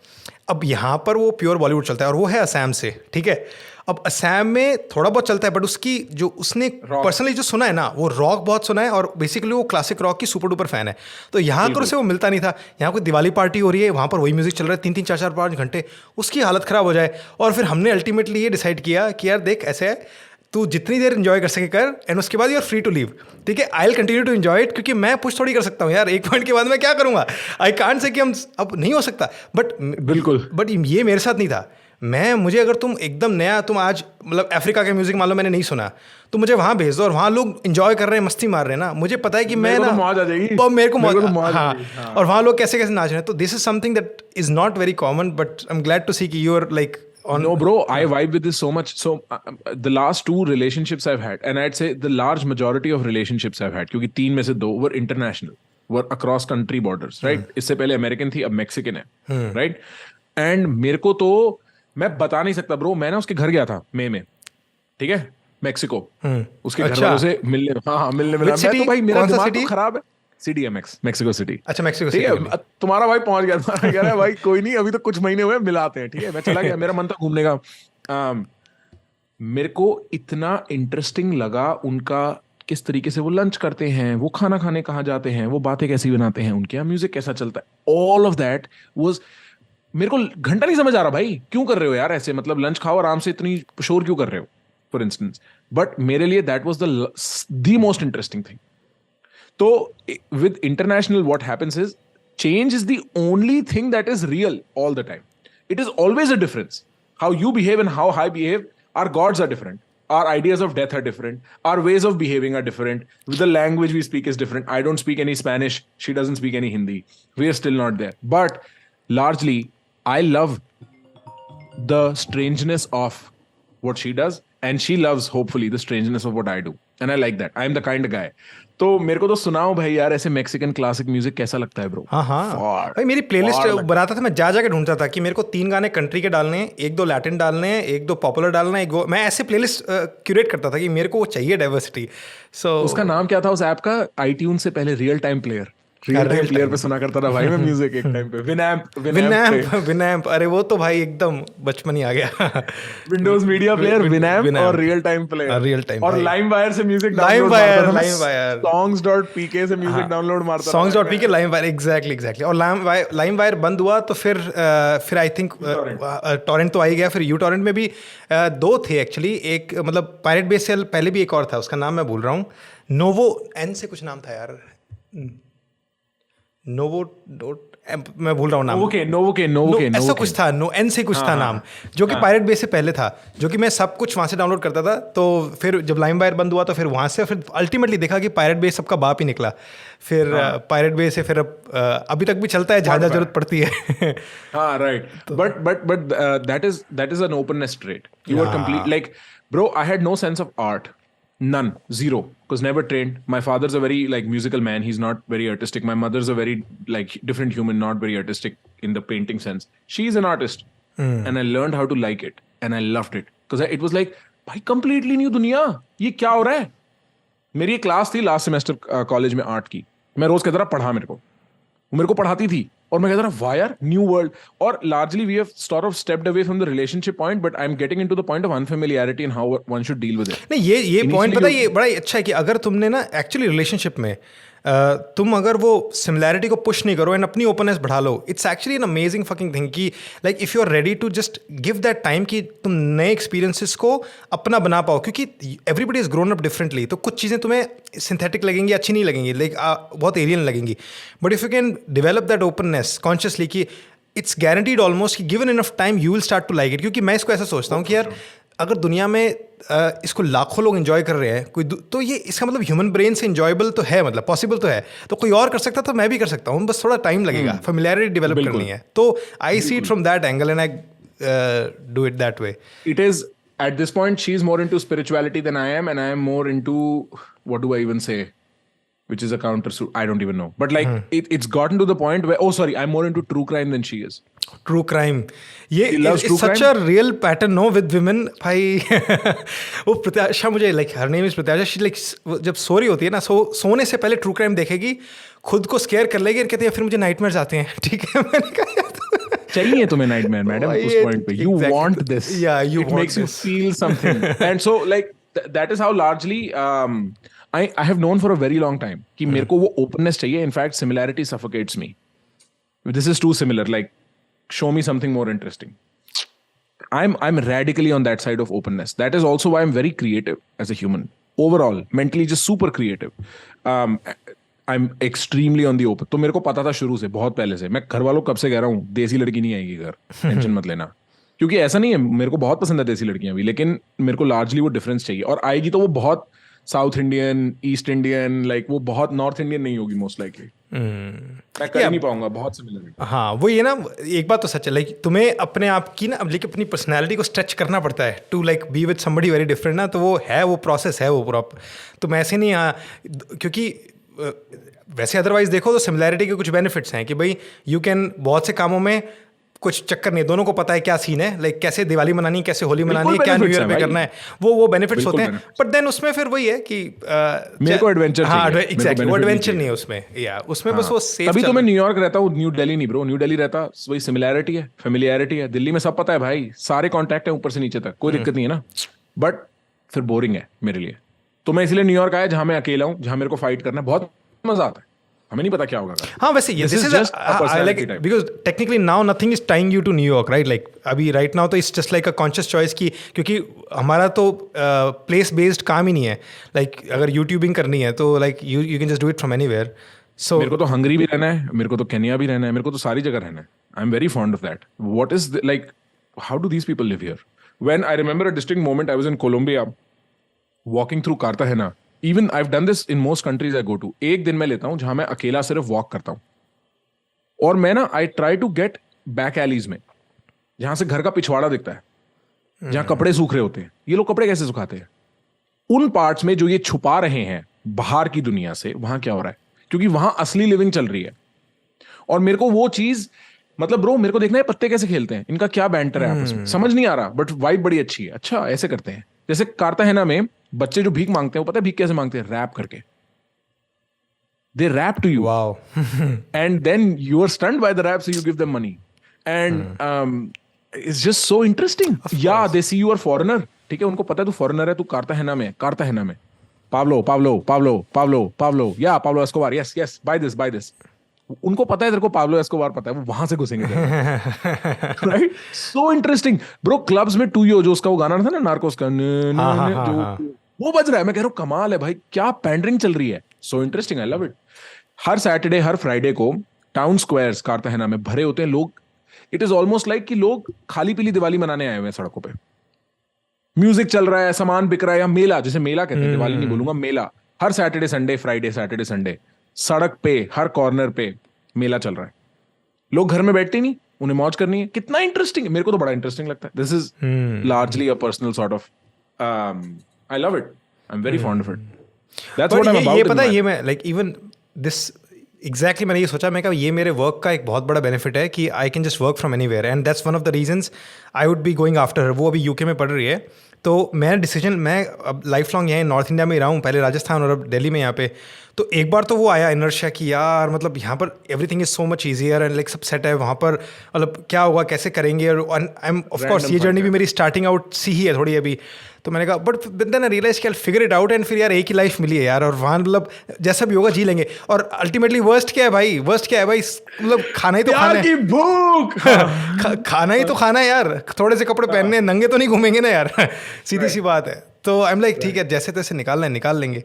अब यहाँ पर वो प्योर बॉलीवुड चलता है और वो है असम से, ठीक है। अब असम में थोड़ा बहुत चलता है, बट उसकी जो उसने पर्सनली जो सुना है ना, वो रॉक बहुत सुना है और बेसिकली वो क्लासिक रॉक की सुपर डुपर फैन है। तो यहाँ तो उसे वो मिलता नहीं था। यहाँ कोई दिवाली पार्टी हो रही है, वहाँ पर वही म्यूजिक चल रहा है 3-3 4-4 5 घंटे, उसकी हालत ख़राब हो जाए। और फिर हमने अल्टीमेटली ये डिसाइड किया कि यार देख ऐसे है, तू जितनी देर इन्जॉय कर सके कर, एंड उसके बाद you are free to leave, ठीक है। I will continue to enjoy it, क्योंकि मैं पुश थोड़ी कर सकता हूँ यार, एक पॉइंट के बाद मैं क्या करूँगा। आई कांट से कि हम अब नहीं हो सकता, बिल्कुल। बट ये मेरे साथ नहीं था। मुझे अगर तुम एकदम नया, तुम आज मतलब अफ्रीका के म्यूजिक मान लो मैंने नहीं सुना, तो मुझे वहाँ भेज दो और वहाँ लोग एंजॉय कर रहे हैं, मस्ती मार रहे हैं ना, मुझे पता है कि मैं ना मौज आ जाएगी, मेरे को मौज हाँ, और वहाँ लोग कैसे कैसे नाच रहे हैं। तो this is something that is not very common, but I am glad to see कि you are like on. No, bro, I vibe with this so much. So the last 2 relationships I've had, and I'd say the large majority of relationships I've had, क्योंकि 3 में से 2 were international, were across country borders, right? इससे पहले American थी, अब Mexican है, right? And मेरे को तो मैं बता नहीं सकता ब्रो, मैं ना उसके घर गया था मई में, ठीक है, मैक्सिको, उसके घर वालों से मिलने, हाँ मिलने मिला मैं, तो भाई मेरा दिमाग तो खराब है। CDMX, Mexico city. अच्छा, मैक्सिको सिटी, ठीक है। तुम्हारा भाई पहुंच गया था, कह रहा है भाई कोई नहीं, अभी तो कुछ महीने हुए, मिलाते हैं, ठीक है। मैं चला गया, मेरा मन था घूमने का। मेरे को इतना इंटरेस्टिंग लगा उनका, किस तरीके से वो लंच करते हैं, वो खाना खाने कहाँ जाते हैं, वो बातें कैसी बनाते हैं, उनके यहाँ म्यूजिक कैसा चलता है, ऑल ऑफ दैट वाज, मेरे को घंटा नहीं समझ आ रहा भाई क्यों कर रहे हो यार ऐसे, मतलब लंच खाओ आराम से, इतनी शोर क्यों कर रहे हो, फॉर इंस्टेंस। बट मेरे लिए that was the most interesting thing. So with international, what happens is change is the only thing that is real all the time. It is always a difference. How you behave and how I behave, our gods are different. Our ideas of death are different. Our ways of behaving are different. The language we speak is different. I don't speak any Spanish. She doesn't speak any Hindi. We are still not there. But largely, I love the strangeness of what she does. And she loves, hopefully, the strangeness of what I do. And I like that. I am the kind of guy. तो मेरे को तो सुनाओ भाई यार, ऐसे Mexican classic music कैसा लगता है ब्रो? हाँ भाई, मेरी प्लेलिस्ट बनाता था मैं, जा के ढूंढता था कि मेरे को 3 गाने कंट्री के डालने हैं, 1-2 लैटिन डालने हैं, 1-2 पॉपुलर डालना है, मैं ऐसे प्लेलिस्ट क्यूरेट करता था कि मेरे को वो चाहिए डाइवर्सिटी। सो उसका नाम क्या था उस ऐप का? iTunes से पहले रियल टाइम प्लेयर पे सुना करता था भाई मैं म्यूजिक एक टाइम पे। विनैम्प, अरे वो तो भाई एकदम बचपन ही आ गया। विंडोज मीडिया प्लेयर, विनैम्प और रियल टाइम प्लेयर, और लाइमवायर से म्यूजिक डाउनलोड लाइमवायर songs.pk से म्यूजिक डाउनलोड मारता था। songs.pk, लाइमवायर, exactly. और लाइमवायर बंद हुआ तो फिर आई थिंक टॉरेंट तो आ ही गया। फिर यूटॉरेंट में भी 2 थे एक्चुअली, एक मतलब पायरेट बेस से पहले भी एक और था, उसका नाम मैं भूल रहा हूँ, नोवो एन से कुछ नाम था यार, नोवो मैं भूल रहा हूँ नाम, नोवोके ऐसा कुछ था, एन से कुछ था नाम, जो कि पायरेट बेस से पहले था, जो कि मैं सब कुछ वहाँ से डाउनलोड करता था। तो फिर जब लाइमवायर बंद हुआ तो फिर वहाँ से फिर अल्टीमेटली देखा कि पायरेट बेस सबका बाप ही निकला। फिर पायरेट बेस से फिर अभी तक भी चलता है, जहाँ जरूरत पड़ती है। हाँ, right. But that is an openness trait. You are complete, like bro, I had no sense of art, none, zero, because never trained. My father's a very like musical man, he's not very artistic. My mother's a very like different human, not very artistic in the painting sense. She's an artist, and I learned how to like it, and I loved it because it was like भाई completely new दुनिया, ये क्या हो रहा है। मेरी एक class थी लास्ट सेमेस्टर कॉलेज में आर्ट की, मैं रोज कहता रहा पढ़ा, मेरे को पढ़ाती थी और मैं कहता रहा वाह यार न्यू वर्ल्ड। और largely we have sort of stepped away from the relationship point, but I'm getting into the point of unfamiliarity and how one should deal with it. नहीं, ये पॉइंट पता है, ये बड़ा अच्छा है कि अगर तुमने ना एक्चुअली रिलेशनशिप में तुम अगर वो सिमिलैरिटी को पुश नहीं करो एंड अपनी ओपननेस बढ़ा लो, it's actually an amazing fucking thing कि like if you are ready to just give that time कि तुम नए एक्सपीरियंसेस को अपना बना पाओ, क्योंकि everybody is grown up differently. तो कुछ चीज़ें तुम्हें सिंथेटिक लगेंगी, अच्छी नहीं लगेंगी, लाइक बहुत एलियन लगेंगी, but if you can develop that openness consciously कि इट्स गारंटीड ऑलमोस्ट कि given enough time you will start to like it. क्योंकि मैं इसको ऐसा सोचता हूँ कि यार अगर दुनिया में इसको लाखों लोग एंजॉय कर रहे हैं, तो ये इसका मतलब ह्यूमन ब्रेन से एंजॉयबल तो है, मतलब पॉसिबल तो है। तो कोई और कर सकता तो मैं भी कर सकता हूँ, बस थोड़ा टाइम लगेगा, फेमिलियरिटी डेवलप करनी है। तो I see it from that angle and I do it that way. It is at this point she is more into spirituality than I am, and I am more into, what do I even say, which is a counter, I don't even know, but like it's gotten to the point where, oh sorry, I'm more into true crime than she is. True crime, ये it's such a real pattern no with women भाई। वो प्रत्याशा, मुझे like her name is प्रत्याशा, she like जब सो रही होती है ना, सोने से पहले ट्रू क्राइम देखेगी, खुद को स्केयर कर लेगी और कहती है फिर मुझे नाइटमेयर्स आते हैं। ठीक है, मैंने कहा चाहिए तुम्हें नाइटमेयर मैडम उस पॉइंट पे, you want this, it makes you feel something, and so like that is how largely I have known for a very long time कि मेरे को वो openness चाहिए. In fact, similarity suffocates me. This is too similar. Like, show me something more interesting. I'm radically on that side of openness. That is also why I'm very creative as a human. Overall, mentally just super creative. I'm extremely on the open. तो मेरे को पता था शुरू से, बहुत पहले से. मैं घर वालों कब से कह रहा हूँ देसी लड़की नहीं आएगी घर, टेंशन मत लेना. क्योंकि ऐसा नहीं है, मेरे को बहुत पसंद है देसी लड़कियां भी, लेकिन मेरे को लार्जली वो डिफरेंस चाहिए. और आएगी तो वो बहुत south Indian, east Indian, like वो बहुत नॉर्थ इंडियन नहीं होगी मोस्ट लाइकली. मैं कर नहीं पाऊंगा, बहुत सिमिलर. हाँ वो ये ना, एक बात तो सच है, लाइक तुम्हें अपने आप की ना, लेकिन अपनी पर्सनैलिटी को स्ट्रेच करना पड़ता है to like be with somebody very different ना. तो वो है, वो प्रोसेस है वो पूरा. तुम ऐसे नहीं, क्योंकि वैसे अदरवाइज देखो तो सिमिलैरिटी के कुछ बेनिफिट्स हैं कि भाई यू कैन बहुत से कामों में कुछ चक्कर नहीं, दोनों को पता है क्या सीन है, लाइक कैसे दिवाली मनानी है, कैसे होली मनानी है, क्या न्यू ईयर पे करना है, वो बेनिफिट्स होते हैं. बट देन उसमें फिर वही है कि मेरे को एडवेंचर चाहिए. हाँ एग्जैक्टली, वो एडवेंचर नहीं है उसमें, या उसमें बस वो सेफ. तभी तो मैं न्यूयॉर्क रहता हूँ, न्यू दिल्ली नहीं ब्रो. न्यू दिल्ली रहता, वही सिमिलैरिटी है, फेमिलियरिटी है. दिल्ली में सब पता है भाई, सारे कॉन्टैक्ट है ऊपर से नीचे तक, कोई दिक्कत नहीं है ना. बट फिर बोरिंग है मेरे लिए, तो मैं इसलिए न्यूयॉर्क आया जहां मैं अकेला हूँ, जहां मेरे को फाइट करना है, बहुत मजा आता है. हमें नहीं पता क्या होगा. हाँ वैसे ये this is I like because technically now nothing is tying you to New York, right? Like अभी राइट नाउ तो it's just like a conscious choice की, क्योंकि हमारा तो प्लेस बेस्ड काम ही नहीं है. लाइक अगर यूट्यूबिंग करनी है तो like you can just do it from anywhere. So मेरे को तो हंगरी भी रहना है, मेरे को तो केन्या भी रहना है, मेरे को तो सारी जगह रहना है. I am very fond of that. What is like, how do these people live here? When I remember a distinct moment, I was in Colombia walking through Cartagena. Even I've done this in most countries I go to. एक दिन मैं लेता हूं जहां मैं अकेला सिर्फ walk करता हूं, और मैं ना I try to get back एलीज में, जहां से घर का पिछवाड़ा दिखता है, जहां कपड़े सूख रहे होते हैं. ये लोग कपड़े कैसे सुखाते हैं? उन पार्ट्स में जो ये छुपा रहे हैं बाहर की दुनिया से, वहां क्या हो रहा है, क्योंकि वहां असली लिविंग चल रही है. और मेरे को वो चीज, मतलब ब्रो मेरे को देखना है पत्ते कैसे खेलते हैं, इनका क्या बैंटर है आपस में, समझ नहीं आ रहा, बट वाइब बड़ी अच्छी है. अच्छा ऐसे करते हैं. जैसे कार्टागेना में बच्चे जो भीख मांगते हैं, वो पता है भीख कैसे मांगते हैं? रैप करके. They rap to you, wow, and then you are stunned by the rap, so you give them money. And it's just so interesting. या they see you are foreigner, ठीक है, उनको पता है तू फॉरेनर है, तू कार्टागेना में, कार्टागेना में Pablo Pablo Pablo Pablo Pablo, या Pablo Escobar, yes yes, by this. उनको पता है तेरे को पाब्लो एस्कोबार पता है, वो वहां से घुसेंगे. Right? So interesting bro. Clubs में टू यो, जो उसका वो गाना था ना नार्कोस का, जो वो बज रहा है, मैं कह रहा हूँ कमाल है भाई, क्या पैंडरिंग चल रही है. So interesting, I love it. Her Saturday her Friday को टाउन स्क्वायर्स कार्टागेना में भरे होते हैं लोग. इट इज ऑलमोस्ट लाइक कि लोग खाली पीली दिवाली मनाने आए हुए हैं सड़कों पे. म्यूजिक चल रहा है, सामान बिक रहा है, या मेला, जैसे मेला कहते हैं, दिवाली नहीं बोलूंगा, मेला. हर Saturday Sunday, Friday Saturday Sunday, सड़क पे हर कॉर्नर पे मेला चल रहा है. लोग घर में बैठते नहीं, उन्हें मौज करनी है. कितना इंटरेस्टिंग है, मेरे को तो बड़ा इंटरेस्टिंग लगता है. This is largely a personal sort of, I love it, I am very fond of it. That's what I am about. ये पता है, ये मैं लाइक इवन दिस एग्जैक्टली मैंने ये सोचा, मैं कहा ये मेरे वर्क का एक बहुत बड़ा बेनिफिट है कि I can just work from anywhere, and that's one of the reasons I would be going after her. वो अभी यूके में पढ़ रही है, तो मैं डिसीजन, मैं अब लाइफ लॉन्ग यहाँ नॉर्थ इंडिया में ही रहा हूँ, पहले राजस्थान और अब दिल्ली में यहाँ पे. तो एक बार तो वो आया इनर्शिया कि यार मतलब यहाँ पर everything is so much easier and like सब सेट है, वहाँ पर मतलब क्या होगा, कैसे करेंगे. और आई एम ऑफ कोर्स, ये जर्नी भी मेरी स्टार्टिंग आउट सी ही है थोड़ी अभी. तो मैंने कहा बट देन आई रियलाइज कि I figure it out, and फिर यार एक ही लाइफ मिली है यार, और वहाँ मतलब जैसा भी होगा जी लेंगे. और अल्टीमेटली वर्स्ट क्या है भाई, मतलब खाना ही तो खाना है, भूख. खाना ही तो खाना है यार, थोड़े से कपड़े पहनने, नंगे तो नहीं घूमेंगे ना यार. सीधी सी बात है. तो आई एम लाइक ठीक है, जैसे तैसे निकालना है निकाल लेंगे.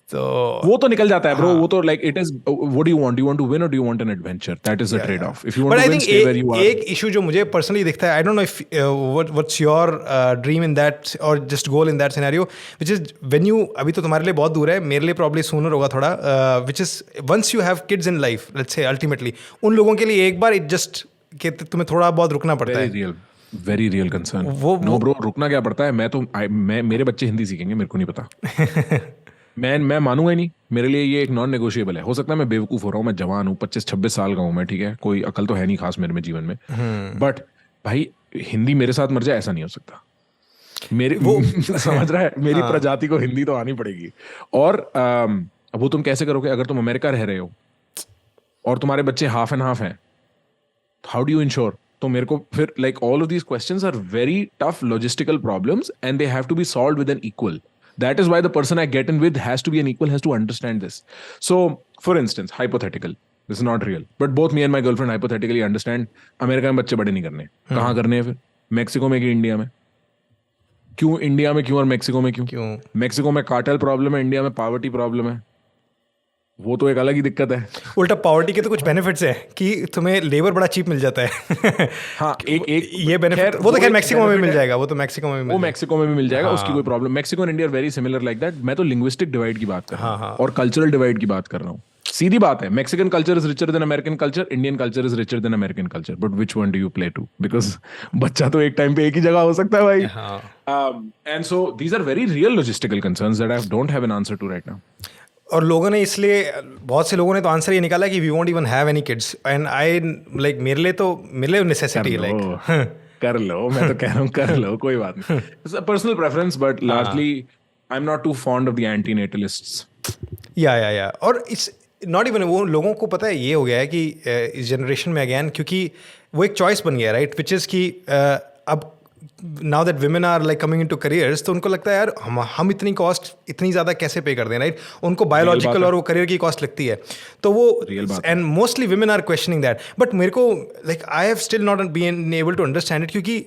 तो वो तो निकल जाता है ब्रो. वो तो like it is, what do you want to win और do you want an adventure? That is the trade off. If you want to win, stay where you are. एक इशू जो मुझे पर्सनली दिखता है, I don't know if what's your dream in that और just goal in that scenario, which is when you, अभी तो तुम्हारे लिए बहुत दूर है, मेरे लिए प्रॉब्ली सूनर होगा थोड़ा, which is once you have kids in life, let's say ultimately उन लोगों के लिए एक बार इट जस्ट कि तुम्हें थोड़ा बहुत रुकना पड़ता है. Very real concern. No bro, रुकना क्या पड़ता है? मैं मेरे बच्चे हिंदी सीखेंगे, मेरे को नहीं पता. मैं मानूंगा ही नहीं. मेरे लिए ये एक नॉन नेगोशिएबल है. हो सकता है मैं बेवकूफ हो रहा हूँ, मैं जवान हूँ, 25-26 साल का हूँ मैं, ठीक है, कोई अकल तो है नहीं खास मेरे में जीवन में, बट भाई हिंदी मेरे साथ मर जाए ऐसा नहीं हो सकता. मेरे वो समझ रहा है, मेरी प्रजाति को हिंदी तो आनी पड़ेगी. और वो तुम कैसे करोगे अगर तुम अमेरिका रह रहे हो और तुम्हारे बच्चे हाफ एंड हाफ हैं? हाउ डू यू इंश्योर तो मेरे को फिर like all of these questions are very tough logistical problems and they have to be solved with an equal. That is why the person I get in with has to be an equal, has to understand this. So for instance, hypothetical, this is not real, but both me and my girlfriend hypothetically understand America में बच्चे बड़े नहीं करने, कहाँ करने हैं फिर, Mexico में कि इंडिया में? क्यों इंडिया में क्यों और मैक्सिको में क्यों? मैक्सिको में कार्टेल प्रॉब्लम है, इंडिया में पॉवर्टी प्रॉब्लम है, वो तो एक अलग ही दिक्कत है। उल्टा पॉवर्टी के तो कुछ बेनिफिट्स हैं कि तुम्हें लेबर बड़ा चीप मिल जाता है। हाँ, एक ये बेनिफिट वो तो खैर मैक्सिको में भी मिल जाएगा, वो तो मैक्सिको में भी मिल जाएगा, उसकी कोई problem. Mexico and India are very similar like that. मैं तो लिंग्विस्टिक डिवाइड की बात कर रहा हूँ और कल्चरल डिवाइड की बात कर रहा हूँ। सीधी बात है, Mexican culture is richer than American culture, Indian culture is richer than American culture, but which one do you play to? Because बच्चा तो एक टाइम पे एक ही जगह हो सकता है भाई। And so these are very real logistical concerns that I don't have an answer to right now. और लोगों ने इसलिए, बहुत से लोगों ने तो आंसर ये निकाला कि we won't even have any kids, and I like मेरे लिए नेसेसिटी है, लाइक कर लो, मैं तो कह रहा हूँ कर लो, कोई बात नहीं, it's a personal preference, but largely I am not too fond of the antinatalists. या और इट्स नॉट इवन, वो लोगों को पता है ये हो गया है कि इस जनरेशन में अगेन, क्योंकि वो एक चॉइस बन गया, राइट, विच इज़ कि अब now that women are like coming into careers, तो उनको लगता है यार हम इतनी कॉस्ट इतनी ज़्यादा कैसे पे कर दें, राइट? उनको बायोलॉजिकल और वो करियर की कॉस्ट लगती है, तो वो and mostly women are questioning that. But मेरे को like I have still not been able to understand it, क्योंकि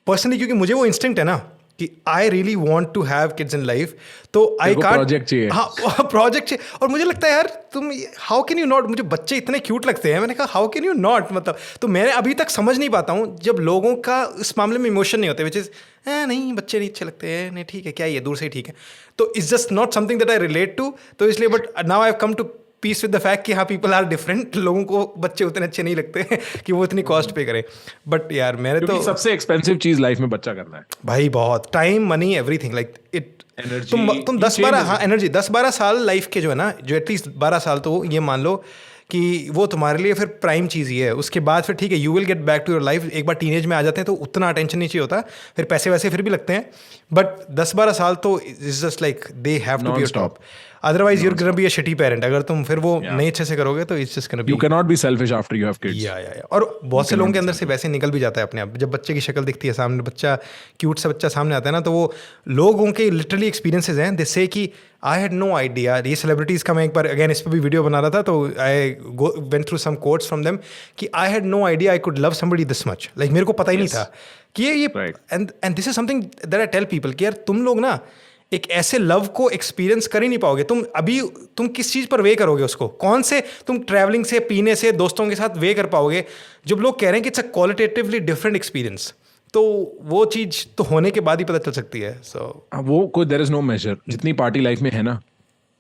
पर्सनली, क्योंकि मुझे वो इंस्टिंक्ट है ना कि I really want to have kids in life, तो आई कांट, प्रोजेक्ट चाहिए। हाँ, प्रोजेक्ट चाहिए। और मुझे लगता है यार तुम हाउ कैन यू नॉट, मुझे बच्चे इतने क्यूट लगते हैं, मैंने कहा हाउ कैन यू नॉट, मतलब तो मैं अभी तक समझ नहीं पाता हूँ जब लोगों का इस मामले में इमोशन नहीं होते, विच इज़ नहीं बच्चे नहीं अच्छे लगते हैं, नहीं ठीक है, क्या ये दूर से ही ठीक है, तो it's just not something that I relate to, तो इसलिए but now I have come to peace with the fact कि हाँ पीपल आर डिफरेंट, लोगों को बच्चे उतने अच्छे नहीं लगते कि वो इतनी कॉस्ट पे करें। बट यार मेरे तो सबसे एक्सपेंसिव चीज लाइफ में बच्चा करना है भाई, बहुत time, money, everything, like it, तुम 10-12, हाँ एनर्जी 10-12 साल लाइफ के जो है ना, जो एटलीस्ट 12 साल तो ये मान लो कि वो तुम्हारे लिए फिर प्राइम चीज़ ही है। उसके बाद फिर ठीक है, you will get back to your life, एक बार टीनेज में आ जाते हैं तो उतना अटेंशन नहीं चाहिए होता, फिर पैसे वैसे फिर भी लगते हैं, बट 10-12 साल तो it's just like they have to be top, otherwise you're gonna be a shitty parent. अगर तुम फिर वो नहीं अच्छे से करोगे तो it's just gonna be, you can not be selfish after you have kids. या और बहुत से लोगों के अंदर से वैसे निकल भी जाता है अपने आप, जब बच्चे की शक्ल दिखती है सामने, बच्चा क्यूट सा बच्चा सामने आता है ना, तो वो लोगों के लिटरली एक्सपीरियंसेस हैं, दे से कि आई हैड नो आइडिया। ये सेलिब्रिटीज़ का मैं एक बार अगेन इस पर भी वीडियो बना रहा था, तो I went through some quotes from them कि I had no idea I could love somebody this much, like मेरे को पता ही नहीं था कि ये and this is something that I tell people कि यार तुम लोग ना एक ऐसे लव को एक्सपीरियंस कर ही नहीं पाओगे। तुम किस चीज़ पर वे करोगे उसको, कौन से तुम ट्रैवलिंग से, पीने से, दोस्तों के साथ वे कर पाओगे, जब लोग कह रहे हैं कि it's a qualitatively different experience, तो वो चीज़ तो होने के बाद ही पता चल सकती है। सो वो कोई देयर इज नो मेजर, जितनी पार्टी लाइफ में है ना,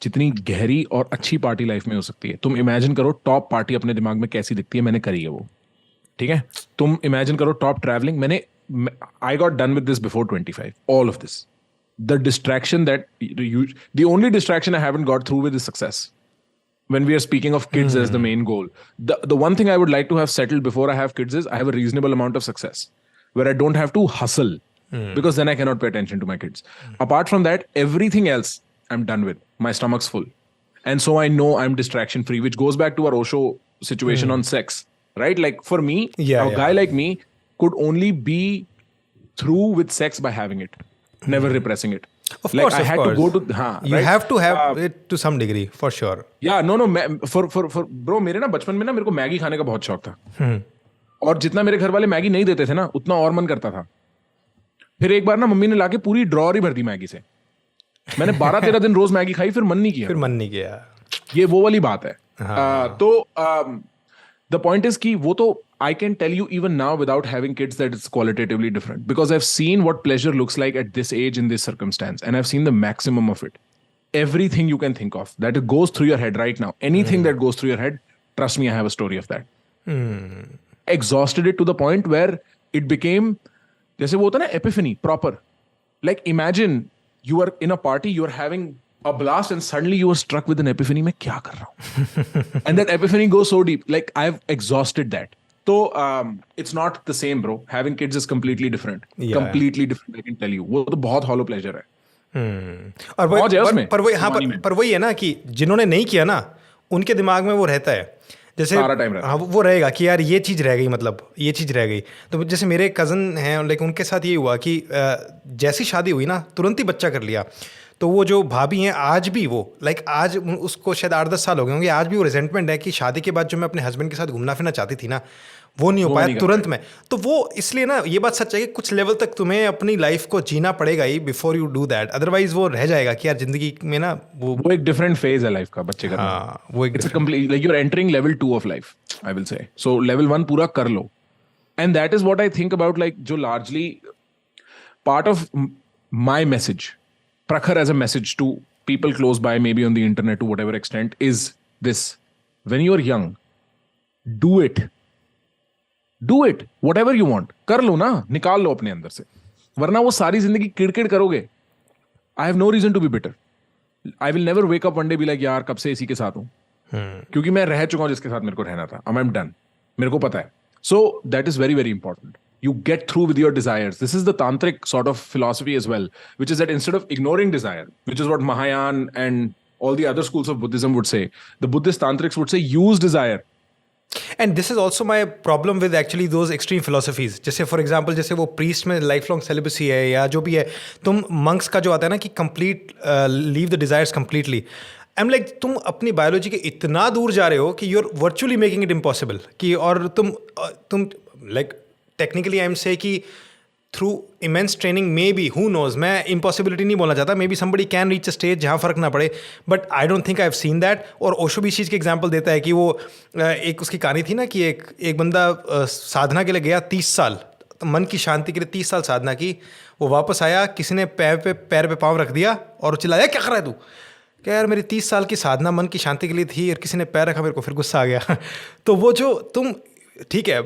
जितनी गहरी और अच्छी पार्टी लाइफ में हो सकती है। तुम इमेजिन करो टॉप पार्टी अपने दिमाग में कैसी दिखती है, मैंने करी है वो, ठीक है। तुम इमेजिन करो top travelling, I got done with this before 25, all of this. The distraction that the only distraction I haven't got through with is success. When we are speaking of kids as the main goal, the one thing I would like to have settled before I have kids is I have a reasonable amount of success where I don't have to hustle, because then I cannot pay attention to my kids. Apart from that, everything else I'm done with. My stomach's full, and so I know I'm distraction free, which goes back to our Osho situation on sex, right? Like for me, a guy like me could only be through with sex by having it. Never repressing it. Of course, I had to go to, you right? have to have it to some degree for sure. Yeah, no, for bro, मेरे ना बचपन में ना मेरे को Maggi खाने का बहुत शौक था, और जितना मेरे घर वाले मैगी नहीं देते थे ना, उतना और मन करता था। फिर एक बार ना मम्मी ने लाके पूरी ड्रॉर ही भर दी मैगी से, मैंने 12-13 दिन रोज मैगी खाई, फिर मन नहीं किया। ये वो वाली बात है। तो the point is कि वो तो I can tell you even now without having kids that it's qualitatively different, because I've seen what pleasure looks like at this age in this circumstance, and I've seen the maximum of it. Everything you can think of that goes through your head right now, anything that goes through your head, trust me, I have a story of that. Exhausted it to the point where it became, जैसे वो होता ना epiphany proper. Like imagine you are in a party, you are having a blast, and suddenly you are struck with an epiphany, मैं क्या कर रहा हूँ? And that epiphany goes so deep, like I've exhausted that. So it's not the same, bro. Having kids is completely different. Completely different, I can tell you. वो तो बहुत hollow pleasure है। और पर वही है ना कि जिन्होंने नहीं किया ना, उनके दिमाग में वो रहता है। जैसे सारा time रहता हाँ वो रहेगा कि यार ये चीज़ रह गई, मतलब ये चीज़ रह गई। तो जैसे मेरे कज़न हैं, लाइक उनके साथ ये हुआ कि जैसी शादी हुई ना तुरंत ही बच्चा कर लिया। तो वो जो भाभी हैं आज भी वो लाइक आज उसको शायद 8-10 साल हो गए होंगे, आज भी वो रिजेंटमेंट है कि शादी के बाद जो मैं अपने हस्बैंड के साथ घूमना फिरना चाहती थी ना वो नहीं हो वो पाया नहीं कर तुरंत में। तो वो इसलिए ना ये बात सच है कि कुछ लेवल तक तुम्हें अपनी लाइफ को जीना पड़ेगा ही before you do that, otherwise वो रह जाएगा कि यार जिंदगी में ना वो एक डिफरेंट फेज है लाइफ का बच्चे करने का। हाँ वो एक it's complete like you are entering level 2 of life I will say. So level 1 पूरा कर लो and that is what I think about like जो largely part of my message Prakhar as a message to people close by, maybe on the internet to whatever extent, is this: when you're young, do it, whatever you want, कर लो ना, निकाल लो अपने अंदर से, वरना वो सारी जिंदगी किड़किड़ करोगे। I have no reason to be bitter. I will never wake up one day be like यार कब से इसी के साथ हूं, क्योंकि मैं रह चुका हूं जिसके साथ मेरे को रहना था। I'm done, मेरे को पता है। So that is very very important. You get through with your desires. This is the tantric sort of philosophy as well, which is that instead of ignoring desire, which is what Mahayana and all the other schools of Buddhism would say, the Buddhist tantrics would say use desire. And this is also my problem with actually those extreme philosophies. जैसे for example जैसे वो priest में life long celibacy है या जो भी है, तुम मंक्स का जो आता है ना कि complete leave the desires completely, I am like तुम अपनी बायोलॉजी के इतना दूर जा रहे हो कि you are virtually making it impossible कि, और तुम like technically I am say कि through immense training maybe who knows, मैं इम्पॉसिबिलिटी नहीं बोलना चाहता, maybe somebody can reach a stage जहाँ फर्क ना पड़े, but I don't think I have seen that. और ओशो भी इस चीज़ की एग्जांपल देता है कि वो एक उसकी कहानी थी ना कि एक बंदा साधना के लिए गया 30 साल, तो मन की शांति के लिए 30 साल साधना की, वो वापस आया, किसी ने पैर पे पाँव रख दिया और चिल्लाया क्या कर रहा है तू, क्या यार मेरी 30 साल की साधना मन की शांति के लिए थी और किसी ने पैर रखा, मेरे को फिर गुस्सा आ गया। तो वो जो तुम ठीक है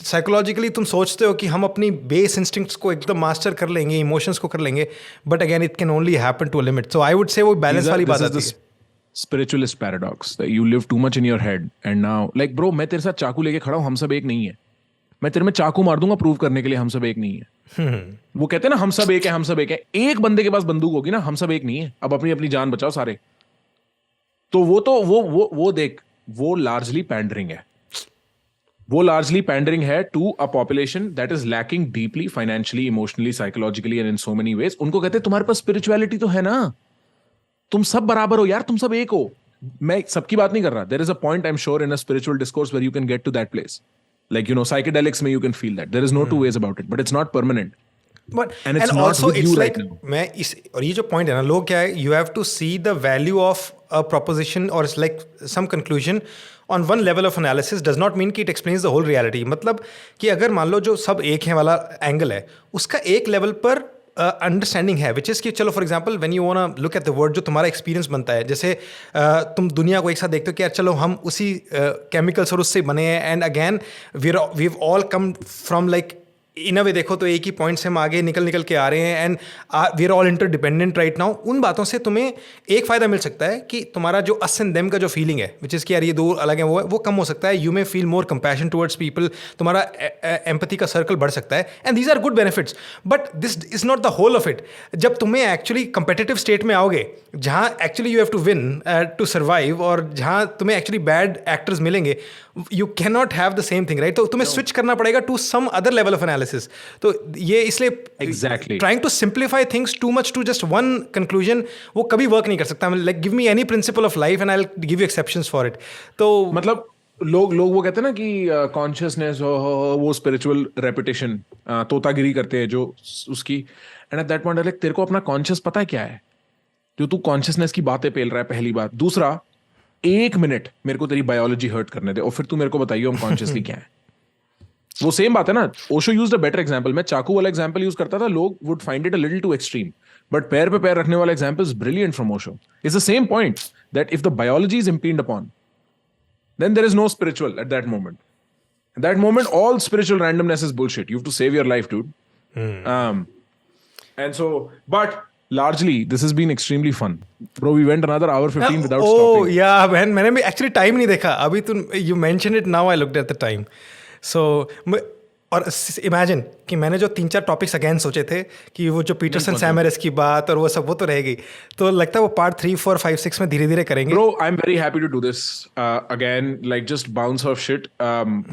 साइकोलॉजिकली तुम सोचते हो कि हम अपनी बेस इंस्टिंक्ट्स को एकदम मास्टर कर लेंगे, इमोशंस को कर लेंगे, but again it can only happen to a limit. So I would say वो बैलेंस वाली बात आती है। Spiritualist paradox that you live too much in your head and now like bro मैं तेरे साथ चाकू लेके खड़ा हूं, हम सब एक नहीं है, मैं तेरे में चाकू मार दूंगा प्रूव करने के लिए हम सब एक नहीं है। वो कहते हैं ना हम सब एक है, हम सब एक है। एक बंदे के पास बंदूक होगी ना, हम सब एक नहीं है, अब अपनी अपनी जान बचाओ सारे। तो वो देख, वो लार्जली पैंडरिंग है, वो लार्जली पैंडरिंग है to a population that is lacking deeply financially, emotionally, psychologically and in so many ways. उनको कहते हैं तुम्हारे पास स्पिरिचुअलिटी तो है ना, तुम सब बराबर हो यार, तुम सब एक हो। मैं सबकी बात नहीं कर रहा, there is a point I am sure in a spiritual discourse where you can get to that place, like you know psychedelics में you can feel that, there is no two ways about it, but it's not permanent. But And it's and not also with it's you like right now. मैं इस और ये जो point है ना, लोग क्या है, you have to see the value of a proposition और it's like some conclusion on one level of analysis does not mean कि it explains the whole reality. मतलब कि अगर मान लो जो सब एक है वाला एंगल है, उसका एक लेवल पर अंडरस्टैंडिंग है, विच इज़ कि चलो for example when you want to look at the world, जो तुम्हारा एक्सपीरियंस बनता है, जैसे तुम दुनिया को एक साथ देखते हो कि यार चलो हम उसी केमिकल्स और उससे बने हैं, and again we all come from like in a way देखो तो एक ही पॉइंट से हम आगे निकल के आ रहे हैं, and we are all interdependent right now. उन बातों से तुम्हें एक फ़ायदा मिल सकता है कि तुम्हारा जो अस एंड देम का जो फीलिंग है, विच इज़ कि यार ये दो अलग है, वो कम हो सकता है। You may feel more compassion towards people, तुम्हारा एम्पैथी का सर्कल बढ़ सकता है, and these are good benefits, but this is not the whole of it. जब तुम्हें एक्चुअली कंपेटिटिव स्टेट में आओगे, जहाँ actually you have to win to survive, और जहाँ तुम्हें एक्चुअली बैड एक्टर्स मिलेंगे, you can not have the same thing right. तो तुम्हें स्विच करना पड़ेगा to some other level of analysis. तो ये इसलिए Exactly. Trying to simplify things too much to just one conclusion, वो कभी वर्क नहीं कर सकता। Like give me any principle of life and I will give you exceptions for it. तो मतलब लोग वो कहते हैं ना कि कॉन्शियसनेस वो स्पिरिचुअल रेपुटेशन तोतागिरी करते हैं जो उसकी, and at that point like तेरे को अपना कॉन्शियस पता है क्या है, जो तू कॉन्शियसनेस की बातें पेल रहा है, पहली बात। दूसरा, एक मिनट मेरे को तेरी बायोलॉजी हर्ट करने दे और फिर तू मेरे को बताइए हम कॉन्शियसली क्या है। वो सेम बात है ना। Osho used a better example, मैं चाकू वाला एग्जांपल यूज करता था, लोग would find it a little too extreme, but पैर पे पैर रखने वाला example is brilliant from Osho. It's the same point that if the biology is impinged upon, then there is no spiritual at that moment. At that moment, all spiritual randomness is bullshit. You have to save your life, dude. And so, but largely, this has been extremely fun. Bro, we went another hour 15 without stopping. yeah man, मैंने भी actually time नहीं देखा अभी। तुम you mentioned it now, I looked at the time. So और imagine कि मैंने जो 3-4 टॉपिक्स अगेन सोचे थे कि वो जो पीटरसन सैमरस की बात और वो सब, वो तो रहेगी। तो लगता है वो पार्ट 3, 4, 5, 6 में धीरे धीरे करेंगे। Bro, I'm very happy to do this again, like just bounce off shit.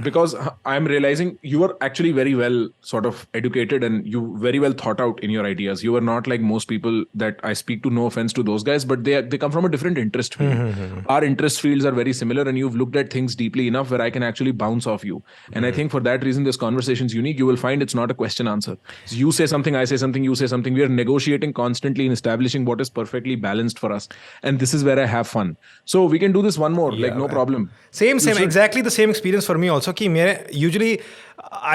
Because I'm realizing you are actually very well sort of educated and you very well thought out in your ideas. You are not like most people that I speak to, no offense to those guys, but they come from a different interest field. Our interest fields are very similar and you've looked at things deeply enough where I can actually bounce off you. And I think for that reason, this conversation is unique. You will find it's not a question answer. You say something, I say something, you say something. We are negotiating constantly and establishing what is perfectly balanced for us. And this is where I have fun. So we can do this one more, like no problem. Same, exactly the same experience for me also कि मेरे usually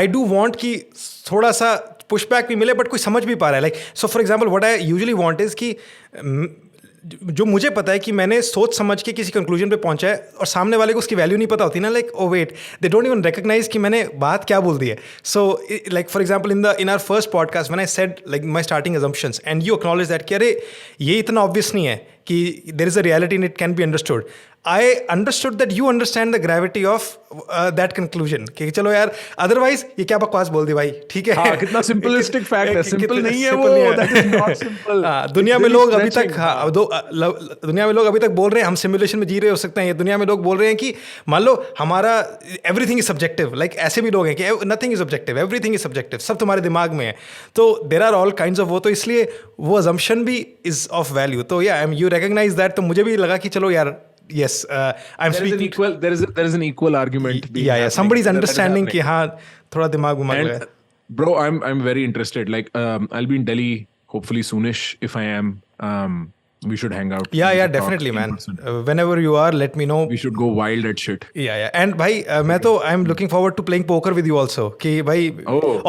I do want कि थोड़ा सा pushback भी मिले but कोई समझ भी पा रहा है। Like so for example what I usually want is कि जो मुझे पता है कि मैंने सोच समझ के किसी कंक्लूजन पे पहुंचा है और सामने वाले को उसकी वैल्यू नहीं पता होती ना, like oh wait they don't even recognize कि मैंने बात क्या बोल दी है। So like for example in our first podcast when I said like my starting assumptions and you acknowledge that कि अरे ये इतना ऑब्वियस नहीं है कि there is a reality in it can be understood. I understood that you understand the gravity of that conclusion कि चलो यार अदरवाइज ये क्या बकवास बोल दी भाई, ठीक है। हाँ, कितना सिंपलिस्टिक फैक्ट है, सिंपल नहीं है वो, that is not simple। दुनिया में लोग अभी तक दुनिया में लोग अभी तक बोल रहे हैं हम सिमुलेशन में जी रहे हो सकते हैं। ये दुनिया में लोग बोल रहे हैं कि मान लो हमारा एवरीथिंग इज सब्जेक्टिव, लाइक ऐसे भी लोग हैं कि nothing is objective, everything is subjective, सब तुम्हारे दिमाग में है। तो there are all kinds of वो, तो इसलिए वो अजम्पशन भी इज ऑफ वैल्यू। तो या यू रिकॉग्नाइज दैट, तो मुझे भी लगा कि चलो यार yes I'm speaking there is an equal argument yeah somebody's understanding कि हाँ थोड़ा दिमाग घुमा गया। Bro, I'm very interested, like I'll be in Delhi hopefully soonish. If I am we should hang out. Yeah definitely man, whenever you are let me know. We should go wild at shit. Yeah and भाई मैं तो I'm looking forward to playing poker with you also कि भाई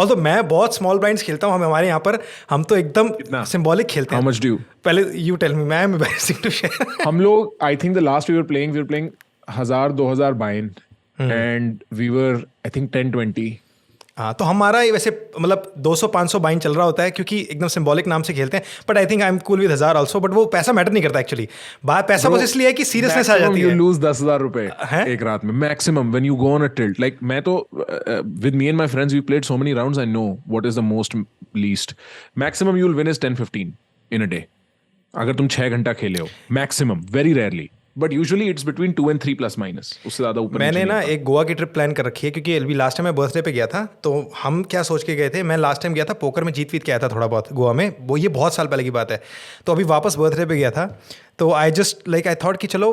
although मैं बहुत small blinds खेलता हूँ, हमारे यहाँ पर हम तो एकदम symbolic खेलते हैं। How much do you? पहले you tell me, I'm embarrassing to share। हम लोग I think the last we were playing 1000-2000 buy-in and we were I think 10-20। हाँ तो हमारा वैसे मतलब 200-500 बाइन चल रहा होता है क्योंकि एकदम सिंबॉलिक नाम से खेलते हैं। But I think I am cool with 1000 also, but वो पैसा मैटर नहीं करता एक्चुअली। बात पैसा बस इसलिए है कि सीरियसनेस आ जाती है। You lose 10,000 रुपए एक रात में maximum when you go on a tilt। Like मैं तो with me and my friends we played so many rounds, I know what is the most least maximum you will win is 10-15 in a day अगर तुम 6 घंटा खेले हो maximum, very rarely but usually it's between 2 and 3 plus minus, उससे ज़्यादा ऊपर। मैंने ना एक गोवा की ट्रिप प्लान कर रखी है क्योंकि अभी लास्ट टाइम मैं बर्थडे पे गया था, तो हम क्या सोच के गए थे, मैं लास्ट टाइम गया था पोकर में जीत के आया था थोड़ा बहुत गोवा में, वो ये बहुत साल पहले की बात है। तो अभी वापस बर्थडे पे गया था तो आई थॉट कि चलो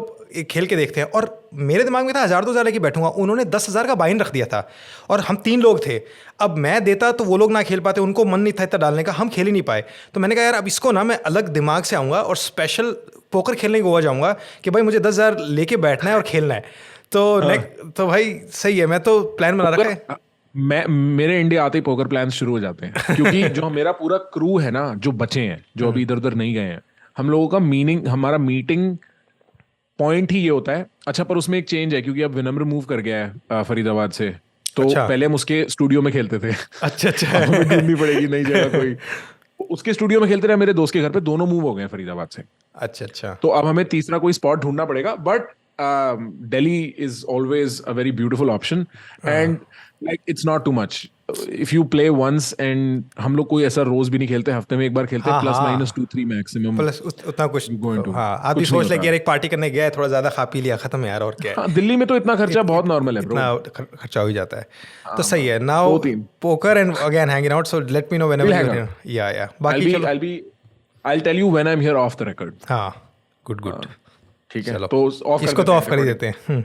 खेल के देखते हैं, और मेरे दिमाग में था 1000-2000 लेके बैठूंगा। उन्होंने 10,000 का बाइन रख दिया था और हम 3 लोग थे। अब मैं देता तो वो लोग ना खेल पाते, उनको मन नहीं था इतना डालने का, हम खेल ही नहीं पाए। तो मैंने कहा यार अब इसको ना मैं अलग दिमाग से आऊँगा और स्पेशल पोकर खेलने गोवा जाऊँगा कि भाई मुझे 10,000 लेके बैठना है और खेलना है। तो भाई सही है, मैं तो प्लान बना रखा है। मेरे इंडिया आते ही पोकर प्लान शुरू हो जाते हैं क्योंकि जो मेरा पूरा क्रू है ना, जो बचे हैं, जो अभी इधर उधर नहीं गए हैं, हम लोगों का हमारा मीटिंग पॉइंट ही ये होता है। अच्छा पर उसमें एक चेंज है क्योंकि अब विनम्र मूव कर गया है फरीदाबाद से, तो पहले हम उसके स्टूडियो में खेलते थे। अच्छा हमें ढूंढनी पड़ेगी नई जगह कोई। उसके स्टूडियो में खेलते रहे, मेरे दोस्त के घर पे दोनों मूव हो गए फरीदाबाद से। अच्छा तो अब हमें तीसरा कोई स्पॉट ढूंढना पड़ेगा, but Delhi is always a very beautiful option and like it's not too much if you play once and हम लोग कोई ऐसा रोज भी नहीं खेलते, हफ्ते में एक बार खेलते हैं, प्लस माइनस 2-3 मैक्सिमम, प्लस उतना कुछ आप भी सोच लें यार एक पार्टी करने गया है, थोड़ा ज्यादा खा पी लिया, खत्म यार और क्या है। दिल्ली में तो इतना खर्चा बहुत नॉर्मल है, इतना खर्चा हो ही जाता है। तो सही है। Now poker and again hanging out, so let me know whenever you या बाकी I'll tell you when I'm here off the record। हाँ गुड ठीक है, तो इसको तो ऑफ कर ही देते हैं।